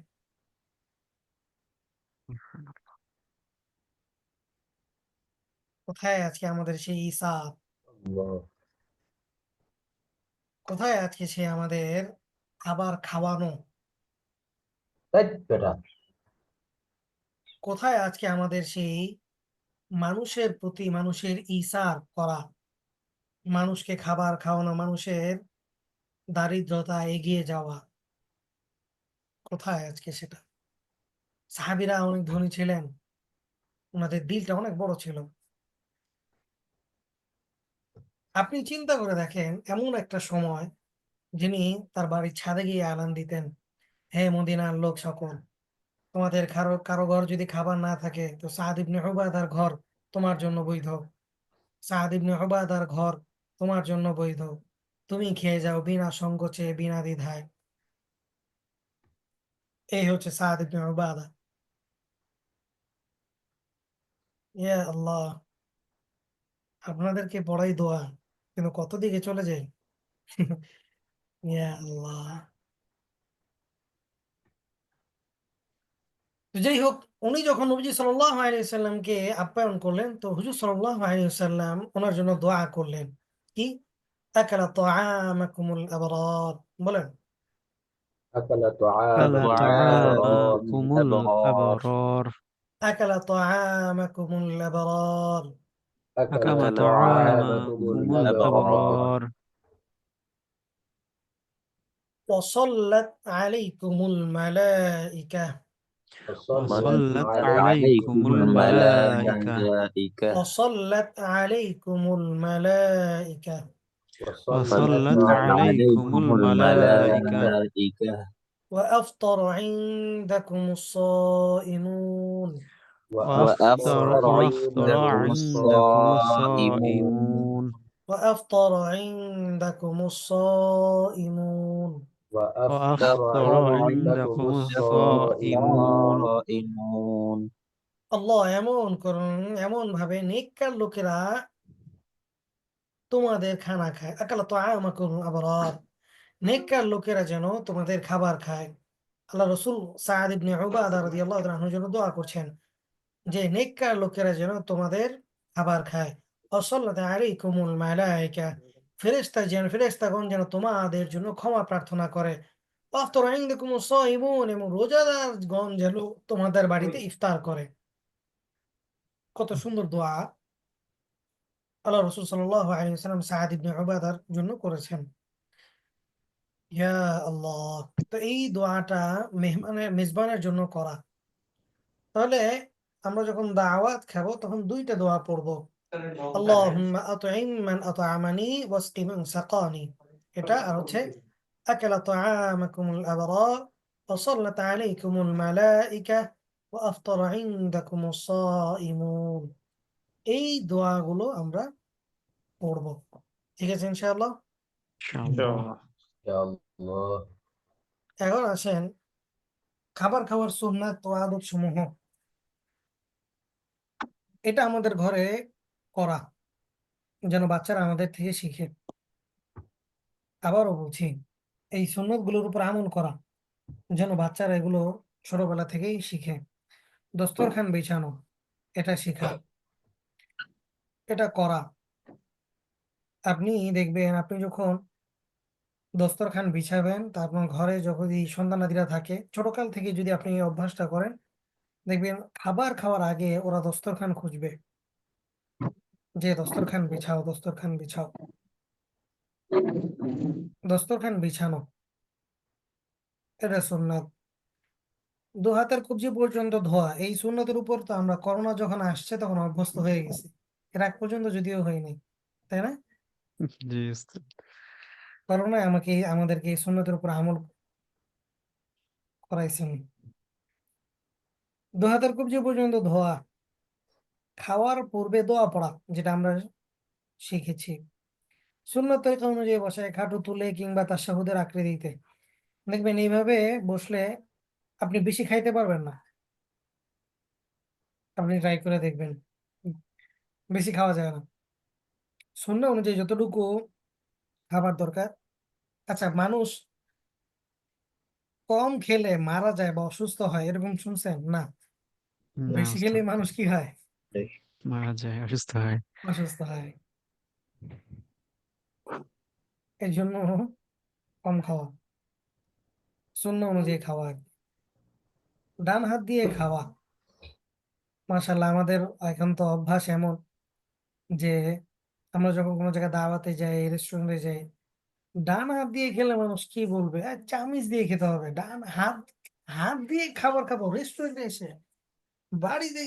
কোথায় আজকে আমাদের সেই ঈসা কোথায় আজকে সে আমাদের খাবার খাওয়ানো কোথায় আজকে আমাদের সেই মানুষের প্রতি মানুষের ঈসার করা মানুষকে খাবার খাওয়ানো মানুষের দারিদ্রতা এগিয়ে যাওয়া কোথায় আজকে সেটা সাহাবীরা অনেক ধনী ছিলেন ওনাদের দিলটা অনেক বড় ছিল আপনি চিন্তা করে দেখেন এমন একটা সময় যিনি তার বাড়ির ছাদে গিয়ে এলান দিতেন হে মদিনার লোক সকল তোমাদের কারো কারো ঘর যদি খাবার না থাকে তো সাদ ইবনে উবাদার ঘর তোমার জন্য বৈধ সাদ ইবনে উবাদার ঘর তোমার জন্য বৈধ তুমি খেয়ে যাও বিনা সংকোচে বিনা দ্বিধায় এই হচ্ছে সাদ ইবনে উবাদা ইয়া আল্লাহ আপনাদেরকে পড়াই দোয়া কিন্তু কত দিকে চলে যায় ইয়া আল্লাহ তো যাই হোক, উনি যখন নবীজি সাল্লাল্লাহু আলাইহি ওয়াসাল্লামকে আপ্যায়ন করলেন, তো হুজুর সাল্লাল্লাহু আলাইহি ওয়াসাল্লাম ওনার জন্য দোয়া করলেন। কি? আকালা তাআমাকুমুল আবরার। বলেন। أكل أكل طعامكم الأبرار طعامكم الأبرار আকালা তাআমাকুমুল আবরার। أكل أكل طعامكم طعامكم الأبرار الأبرار وصلت عليكم الملائكة. وصلت وصلت عليكم عليكم الملائكة الملائكة وصلت عليكم الملائكة وصلت وصلت عليكم عليكم الملائكة الملائكة وأفطر عندكم الصائمون. وأفطر وأفطر وأفطر عندكم عندكم الصائمون الصائمون وأفطر عندكم الصائمون. وأفطر وأفطر عندكم عندكم الصائمون الصائمون الصائمون আল্লাহ এমন করুন, এমন ভাবে নেককার লোকেরা তোমাদের খানা খায়। আকালা তাআমাকুম আবরার। নেককার লোকেরা যেন তোমাদের খাবার খায়। আল্লাহ রসুল সাদ ইবনে উবাদা রাদিয়াল্লাহু তাআলা আনহুর জন্য দোয়া করছেন যে নেককার লোকেরা যেন তোমাদের খাবার খায়। ওয়াসাল্লাত আলাইকুমুল মালায়েকা। ফেরেশতাগণ যেন তোমাদের জন্য ক্ষমা প্রার্থনা করে। ওয়াফতারা ইনদাকুমুস সাইমুন। এবং রোজাদারগণ যেন তোমাদের বাড়িতে ইফতার করে। কত সুন্দর দোয়া আল্লাহ রসুল সাল্লাল্লাহু আলাইহি ওয়াসাল্লাম সাদ ইবনে উবাদার জন্য করেছেন। ইয়া আল্লাহ। তো এই দোয়াটা মেজবানের জন্য করা। তাহলে আমরা যখন দাওয়াত খাবো তখন দুইটা দোয়া পড়বো। আল্লাহুম্মা আত'ইম মান আত'আমানি ওয়াসকি মান সাকানি। এটা আর হচ্ছে আকালা তাআমাকুমুল আবরার ওয়া সাল্লাত আলাইকুমুল মালাইকা ওয়া আফতারা ইনদাকুমুস সাইমুন। এই দোয়াগুলো আমরা পড়বো। ঠিক আছে ইনশাআল্লাহ। إن شاء الله يا الله এখন আসেন খাবার খাওয়ার সুন্নাত ও আদব সমূহ। এটা আমাদের ঘরে করা যেন বাচ্চারা আমাদের থেকে শিখে। আবারও বলছি, এই সুন্নত গুলোর উপর আমল করা যেন বাচ্চারা এগুলো ছোটবেলা থেকেই শিখে। দস্তরখান বিছানো, এটা শেখা, এটা করা। আপনি দেখবেন আপনি যখন দস্তরখান বিছাবেন তা আপনার ঘরে যখন এই সন্তানাদিরা থাকে ছোটকাল থেকে যদি আপনি এই অভ্যাসটা করেন, দেখবেন খাবার খাওয়ার আগে ওরা দস্তরখান খুঁজবে যে দস্তরখান বিছাও, দস্তরখান বিছাও। দস্তরখান বিছানো এটা সুন্নাত। দু হাতের কবজি পর্যন্ত ধোয়া এই সুন্নতের উপর তো আমরা করোনা যখন আসছে তখন অভ্যস্ত হয়ে গেছি। এর আগ পর্যন্ত যদিও হয়নি, তাই না? জি উস্তাদ। করোনা আমাদেরকে এই সুন্নতের উপর আমল করাইছেন। দু হাতের কবজি পর্যন্ত ধোয়া, খাওয়ার পূর্বে দোয়া পড়া যেটা আমরা শিখেছি। সুন্নত তরিকা অনুযায়ী বসায় খাটু তুলে কিংবা তাশাহুদের আকৃতিতে। দেখবেন এইভাবে বসলে আপনি বেশি খাইতে পারবেন না। আপনি ট্রাই করে দেখবেন, বেশি খাওয়া যায় না। সুন্নাহ অনুযায়ী যতটুকু খাবার দরকার। আচ্ছা, মানুষ কম খেলে মারা যায় বা অসুস্থ হয় এরকম শুনছেন? না, না বেশি খেলে উস্তাদ, মানুষ কি হয়? মারা যায়, অসুস্থ হয়। অসুস্থ হয়। এই জন্য কম খাওয়া, সুন্নাহ অনুযায়ী খাওয়া। ডান হাত দিয়ে খাওয়া, মাশাআল্লাহ আমাদের এখন তো অভ্যাস এমন যে আমরা যখন কোনো জায়গায় দাওয়াতে যাই, রেস্টুরেন্টে যাই, ডান হাত দিয়ে খেলে মানুষ কি বলবে? চামিচ দিয়ে খেতে হবে। ডান হাত, হাত দিয়ে খাবার খাবো রেস্টুরেন্টে এসে? বাড়িতে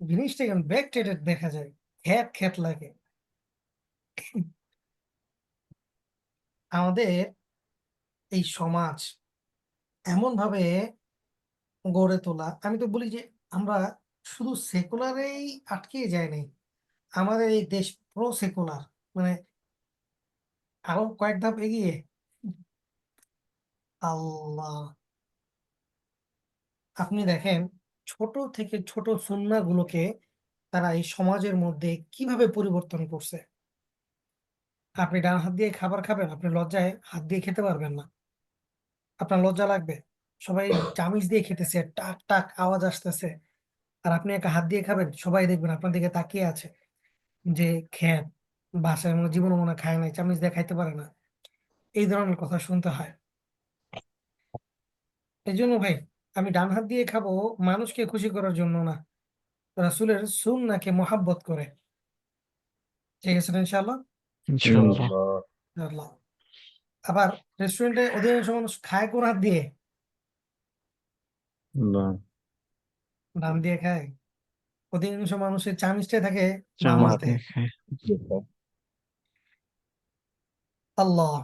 জিনিসটা কেমন ব্যাকডেটেড দেখা যায়, খ্যাত খ্যাত লাগে। আমাদের এই সমাজ এমন ভাবে গড়ে তোলা, আমি তো বলি যে আমরা শুধু সেকুলারেই আটকে যাই নাই, আমাদের এই দেশ প্রো সেকুলার, মানে আরো কয়েক ধাপ এগিয়ে। আল্লাহ, আপনি দেখেন ছোট থেকে ছোট সুন্নাহ গুলোকে তারা এই সমাজের মধ্যে কিভাবে পরিবর্তন করছে। আপনি ডান হাত দিয়ে খাবার খাবেন, আপনি লজ্জায় হাত দিয়ে খেতে পারবেন না, আপনার লজ্জা লাগবে। সবাই চামিচ দিয়ে খেতেছে, টাক টাক আওয়াজ আসতেছে। আর আপনি একা হাত দিয়ে খাবেন, সবাই দেখবেন আপনার দিকে তাকিয়ে আছে যে খেন। বাসায় জীবনে মনে হয় খায় নাই, চামিচ দিয়ে খাইতে পারে না। এই ধরনের কথা শুনতে হয়। এজন্য ভাই আমি ডান হাত দিয়ে খাবো মানুষকে খুশি করার জন্য না, রাসূলের সুন্নাহকে মহাব্বত করে। ঠিক আছে তো ইনশাআল্লাহ? ইনশাআল্লাহ। ইনশাআল্লাহ। ইনশাআল্লাহ। আবার রেস্টুরেন্টে অধিকাংশ মানুষ খায় কোন হাত দিয়ে? না ডান দিয়ে খায়। অধিকাংশ মানুষের চামিচটাই থাকে বাম চামচ হাতে। দিয়ে খায়। আল্লাহ!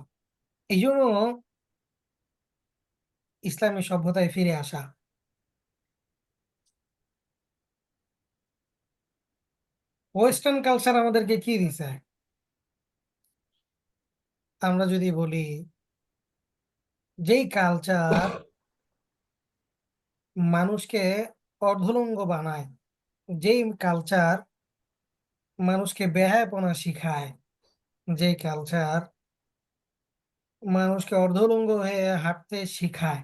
এইজন্য ইসলামী সভ্যতায় ফিরে আসা। ওয়েস্টার্ন কালচার আমাদেরকে কি দিছে? আমরা যদি বলি যেই কালচার মানুষকে অর্ধলঙ্গ বানায়, যেই কালচার মানুষকে বেহায়াপনা শিখায়, যেই কালচার মানুষকে অর্ধলঙ্গ হয়ে হাঁটতে শিখায়,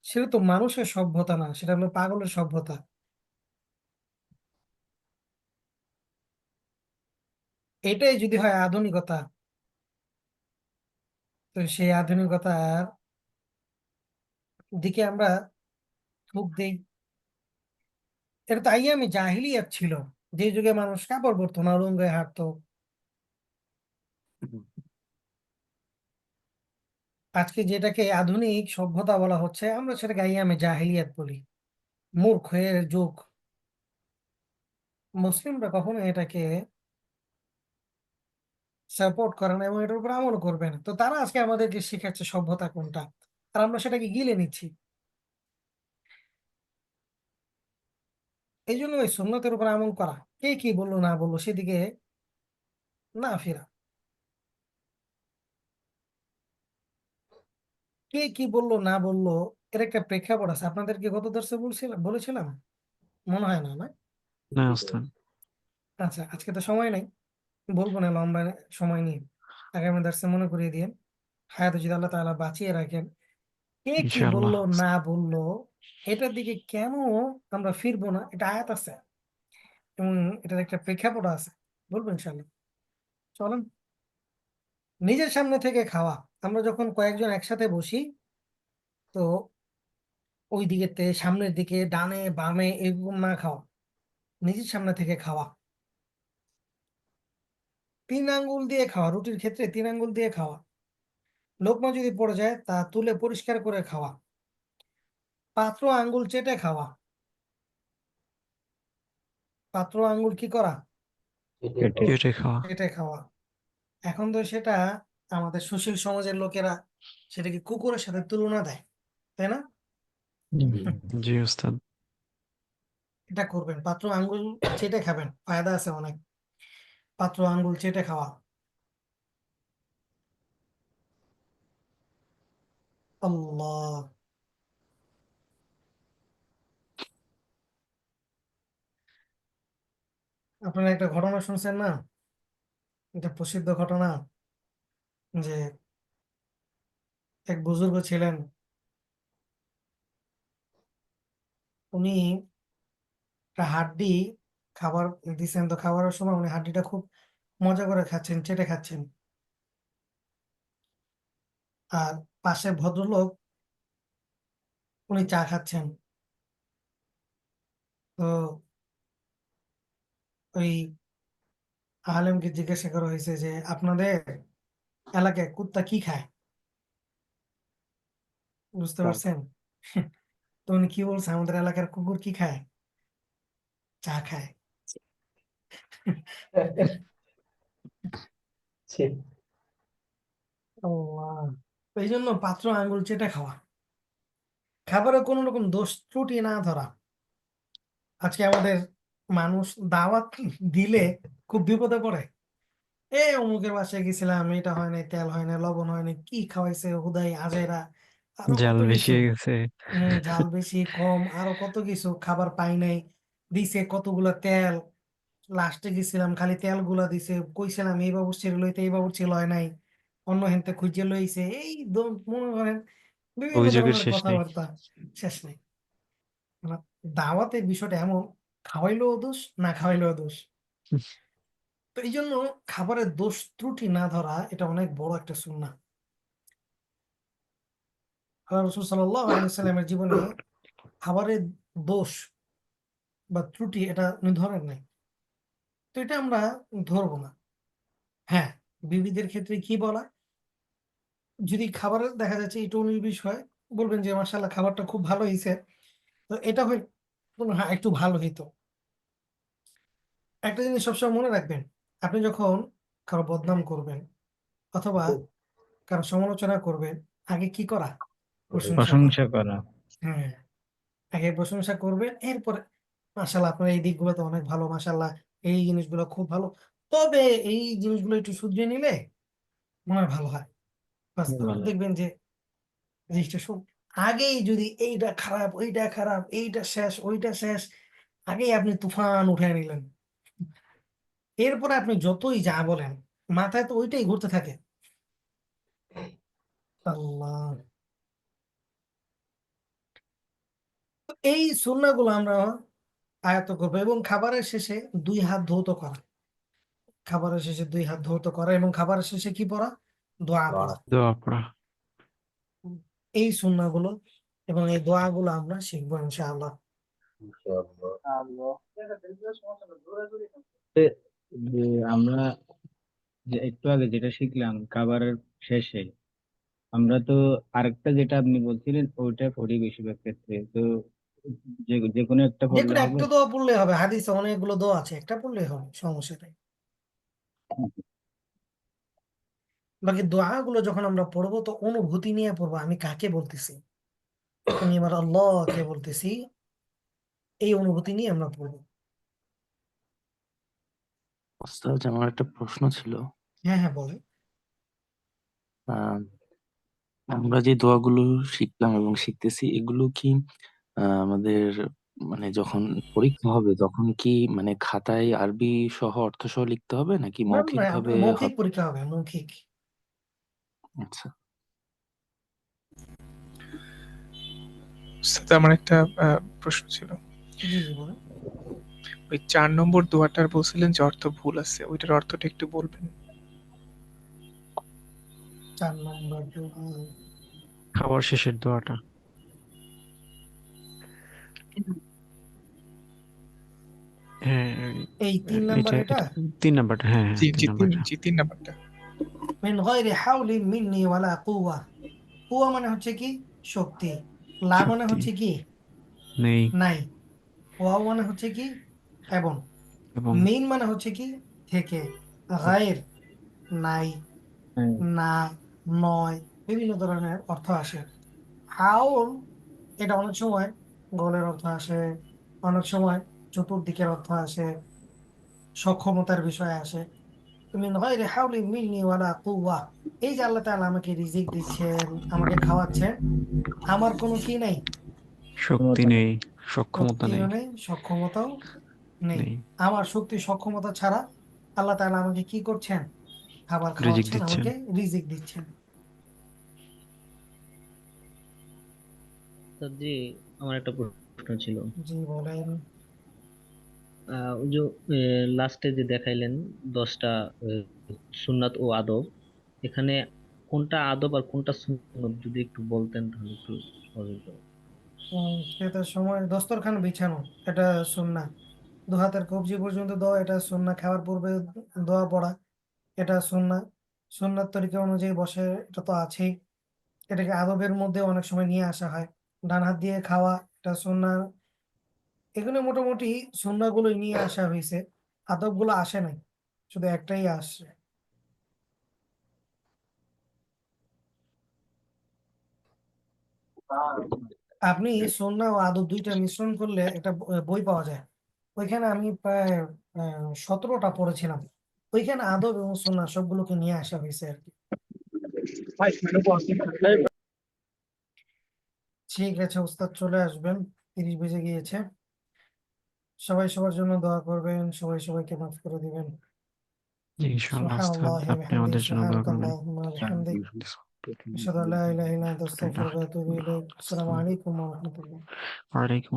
সেটা তো মানুষের সভ্যতা না, সেটা হলো পাগলের সভ্যতা। এটাই যদি হয় আধুনিকতা, তো সেই আধুনিকতার দিকে আমরা ঢুক দেই। এটা তো আইয়ামে জাহিলিয়াত ছিল। যে যুগে মানুষ কাপড় পরতো না, উলঙ্গ হয়ে হাঁটতো। আজকে যেটাকে আধুনিক সভ্যতা বলা হচ্ছে, আমরা সেটাকে আইয়ামে জাহিলিয়াত বলি। মূর্খের যুগ। মুসলিমরা কখনো এটাকে সাপোর্ট করে না এবং এটার উপর আমল করবে না। তো তারা আজকে আমাদেরকে শিখাচ্ছে সভ্যতা কোনটা। আর আমরা সেটাকে গিলে নিচ্ছি। এইজন্য ওই সুন্নতের উপর আমল করা। কে কি বললো না বললো সেদিকে না ফেরা। কে কি বললো না বললো এর একটা প্রেক্ষাপট আছে। আপনাদেরকে গত দর্শে বলেছিলাম? মনে হয় না, না? না ওস্তাদ। আচ্ছা, আজকে তো সময় নাই। বলবো না লম্বা সময় নিয়ে। আগামী দর্শে মনে করিয়ে দিয়েন। হায়াতে যদি আল্লাহ তাআলা বাঁচিয়ে রাখেন। কে কি ইনশাআল্লাহ। বললো না বললো এটার দিকে কেন আমরা ফিরবো না? এটা আয়াত আছে এবং এটার একটা প্রেক্ষাপট আছে। বলবো ইনশাআল্লাহ। চলেন। নিজের সামনে থেকে খাওয়া। আমরা যখন কয়েকজন একসাথে বসি, তো ওই দিকেতে সামনের দিকে ডানে বামে এরকম না খাওয়া। নিজের সামনে থেকে খাওয়া। ৩ আঙ্গুল দিয়ে খাওয়া। রুটির ক্ষেত্রে ৩ আঙ্গুল দিয়ে খাওয়া। লোকমা যদি পড়ে যায় তা তুলে পরিষ্কার করে খাওয়া। পাত্র আঙ্গুল চেটে খাওয়া। পাত্র আঙ্গুল কি করা? কেটে খাওয়া। কেটে খাওয়া। চেটে খাওয়া। এখন তো সেটা আমাদের সুশীল সমাজের লোকেরা সেটাকে কুকুরের সাথে তুলনা দেয়। তাই না? জি। জি ওস্তাদ। এটা করবেন। পাত্র আঙ্গুল চেটে খাবেন। ফায়দা আছে অনেক। পাত্র আঙ্গুল চেটে খাওয়া। আল্লাহ! আপনারা একটা ঘটনা শুনছেন না? এটা প্রসিদ্ধ ঘটনা যে এক বুজুর্গ ছিলেন। উনি একটা হাড্ডি খাবার দিছেন, তো খাবারের সময় উনি হাড্ডিটা খুব মজা করে খাচ্ছেন, চেটে খাচ্ছেন। আর পাশে ভদ্রলোক উনি চা খাচ্ছেন। তো ওই আলেমকে জিজ্ঞাসা করা হয়েছে যে আপনাদের এলাকায় কুত্তা কি খায়? বুঝতে পারছেন? তো উনি কি বলছে? আমাদের এলাকার কুকুর কি খায়? চা খায়। ছি। আল্লাহ! এই জন্য পাত্র আঙ্গুল চেটে খাওয়া। খাবারে কোনো রকম দোষ ত্রুটি না ধরা। আজকে আমাদের মানুষ দাওয়াত দিলে খুব বিপদে পড়ে। অমুকের বাসায় গেছিলাম, এটা হয় নাই, তেল হয় নাই, লবণ হয় নাই, কি খাওয়াইছে হুদাই আজেরা, আরো জাল কত বেশি কিছু। হয়ে গেছে। ঝাল বেশি কম আরো কত কিছু খাবার পাই নাই, দিছে কতগুলা তেল। লাস্টে গেছিলাম খালি তেলগুলা দিছে, কইছিলাম এই বাবুর্চির লইতে, এই বাবুর্চি লয় নাই, অন্য হেনতে খুঁজে লইছে। মনে করেন বিভিন্ন অভিযোগের ধরনের শেষ নেই। কথাবার্তা, শেষ নেই। মানে দাওয়াতের বিষয়টা এমন, খাওয়াইলেও দোষ, না খাওয়াইলেও দোষ। হুম। তো এই জন্য খাবারের দোষ ত্রুটি না ধরা এটা অনেক বড় একটা সুন্নাহ। আল্লাহ রাসূল সাল্লাল্লাহু আলাইহি ওয়াসাল্লামের জীবনে খাবারের দোষ বা ত্রুটি এটা উনি ধরেন নাই। তো এটা আমরা ধরব না। হ্যাঁ, বিবিদের ক্ষেত্রে কি বলা? যদি খাবারের দেখা যাচ্ছে একটু ১৯-২০ হয়, বলবেন যে মাশাআল্লাহ খাবারটা খুব ভালো হইছে। তো এটা হ্যাঁ, একটু ভালো হইতো। একটা জিনিস সবসময় মনে রাখবেন, আপনি যখন কারো বদনাম করবেন অথবা কারো সমালোচনা করবেন, আগে কি করা? প্রশংসা করা। প্রশংসা করা। হ্যাঁ, আগে প্রশংসা করবেন, এরপরে মাশাআল্লাহ আপনার এই দিকগুলো তো অনেক ভালো, মাশাআল্লাহ এই জিনিসগুলো খুব ভালো। তবে এই জিনিসগুলো একটু শুধরে নিলে মনে হয় ভালো হয়। বাস তারপর বলে দেখবেন যে জিনিসটা আগেই যদি এইটা খারাপ, ওইটা খারাপ, এইটা শেষ, ওইটা শেষ, আগেই আপনি তুফান উঠায় নিলেন। এরপরে আপনি যতই যা বলেন, মাথায় তো ওইটাই ঘুরতে থাকে। আল্লাহ! তো এই সুন্নাহগুলো আমরা আয়ত্ত করব এবং খাবারের শেষে ২ হাত ধৌত করা। খাবারের শেষে ২ হাত ধৌত করা এবং খাবারের শেষে কি পড়া? দোয়া পড়া। দোয়া পড়া। হুম, এই সুন্নাহগুলো এবং এই দোয়াগুলো আমরা শিখব ইনশাআল্লাহ। যে আমরা যে একটু আগে যেটা শিখলাম খাবারের শেষে, আমরা তো আরেকটা যেটা আপনি বলছিলেন ওইটা পড়ি বেশিরভাগ ক্ষেত্রে। তো যে যে কোনো একটা পড়লে যেকোনো হবে। একটা দোয়া পড়লেই হবে। হাদিসে অনেকগুলো দোয়া আছে। একটা পড়লেই হবে। সমস্যা নাই। বাকি দোয়াগুলো যখন আমরা পড়বো তো অনুভূতি নিয়ে পড়বো। আমি কাকে বলতেছি? আমি আমার আল্লাহকে বলতেছি। এই অনুভূতি নিয়ে আমরা পড়বো। ওস্তাদ, আমার একটা প্রশ্ন ছিল। হ্যাঁ, হ্যাঁ বলেন। আহ, আমরা যে দোয়াগুলো শিখলাম এবং শিখতেছি, এগুলো কি আমাদের মানে যখন পরীক্ষা হবে তখন কি মানে খাতায় আরবি সহ অর্থ সহ লিখতে হবে নাকি না, মৌখিক না ভাবে আপনার মৌখিক হবে? পরীক্ষা হবে, মৌখিক। আচ্ছা। উস্তাদ, আমার একটা প্রশ্ন ছিল। জি, জি বলেন। ওই ৪ নম্বর দোয়াটার বলছিলেন যে অর্থ ভুল আছে, ওইটার অর্থটা একটু বলবেন? ৪ নম্বর দোয়া। খাবার শেষের দোয়াটা। হ্যাঁ, এই ৩ নাম্বার এটা এটা? এটা ৩ নাম্বারটা। হ্যাঁ, হ্যাঁ, জি ৩ জি তিন নাম্বারটা। জি ৩ নাম্বারটা। মিন গায়রি হাওলিন মিন্নি ওয়ালা কুওয়া। কুওয়া মানে হচ্ছে কি? শক্তি। লা মানে শক্তি হচ্ছে কি? নেই নাই। ওয়াও মানে হচ্ছে কি? এবং। এবং মিন মানে হচ্ছে কি? থেকে। গায়ের নাই, হ্যাঁ, না, নয়, বিভিন্ন ধরনের অর্থ আসে। হাউল এটা অনেক সময় গোলের অর্থ আসে, অনেক সময় চতুর্দিকের অর্থ আসে, সক্ষমতার বিষয় আসে। মিন গায়রি হাওলিন মিন্নি ওয়ালা কুওয়া। এই যে আল্লাহ তাআলা আমাকে রিজিক দিচ্ছেন, আমাকে খাওয়াচ্ছেন, আমার কোনো কি নাই? শক্তি ক্ষমতা নেই। নেই, সক্ষমতা শক্তিও নেই। নেই, সক্ষমতাও নেই। নেই। আমার শক্তি সক্ষমতা ছাড়া আল্লাহ তাআলা আমাকে কি করছেন? খাবার রিজিক খাওয়াচ্ছেন, দিচ্ছেন। আমাকে রিজিক দিচ্ছেন। জি, আমার একটা প্রশ্ন ছিল। জি বলেন। ওই যে লাস্টে যে দেখাইলেন 10টা সুন্নাত ও আদব, এখানে কোনটা আদব আর কোনটা সুন্নত যদি একটু বলতেন তাহলে একটু সহজ হতো। সেটার সময় দস্তরখান বিছানো এটা সুন্নাহ। ২ হাতের কবজি পর্যন্ত দেওয়া এটা সুন্নাহ। খাওয়ার পূর্বে দোয়া পড়া এটা সুন্নাহ। সুন্নাত তরিকা অনুযায়ী বসে এটা তো আছেই। এটাকে আদবের মধ্যে অনেক সময় নিয়ে আসা হয়। ডান হাত দিয়ে খাওয়া এটা সুন্নাহ। এগুলো মোটামুটি সুন্নাহগুলোই নিয়ে আসা হইছে। আদবগুলো আসে নাই। শুধু একটাই আসছে। আপনি সুন্নাহ ও আদব ২ টা মিশ্রণ করলে একটা বই পাওয়া যায়। ওইখানে আমি প্রায় ১৭টা পড়েছিলাম। ওইখানে আদব এবং সুন্নাহ সবগুলোকে নিয়ে আসা হইছে আরকি। ঠিক আছে ওস্তাদ, চলে আসবেন। ৩০ বেজে গিয়েছে। সবাই সবার জন্য দোয়া করবেন। সবাই সবাইকে মাফ করে দিবেন। জি, ইনশাআল্লাহ ওস্তাদ, সুবহানাল্লাহি ওয়া আপনি বিহামদিহি আমাদের জন্য দোয়া করবেন। সুবহানাকাল্লাহুম্মা ওয়া বিহামদিক। আশহাদু আল্লা ইলাহা ইল্লা আনতা আস্তাগফিরুকা ওয়া আতুবু ইলাইক। আসসালামু আলাইকুম ওয়া রাহমাতুল্লাহ। ওয়ালাইকুম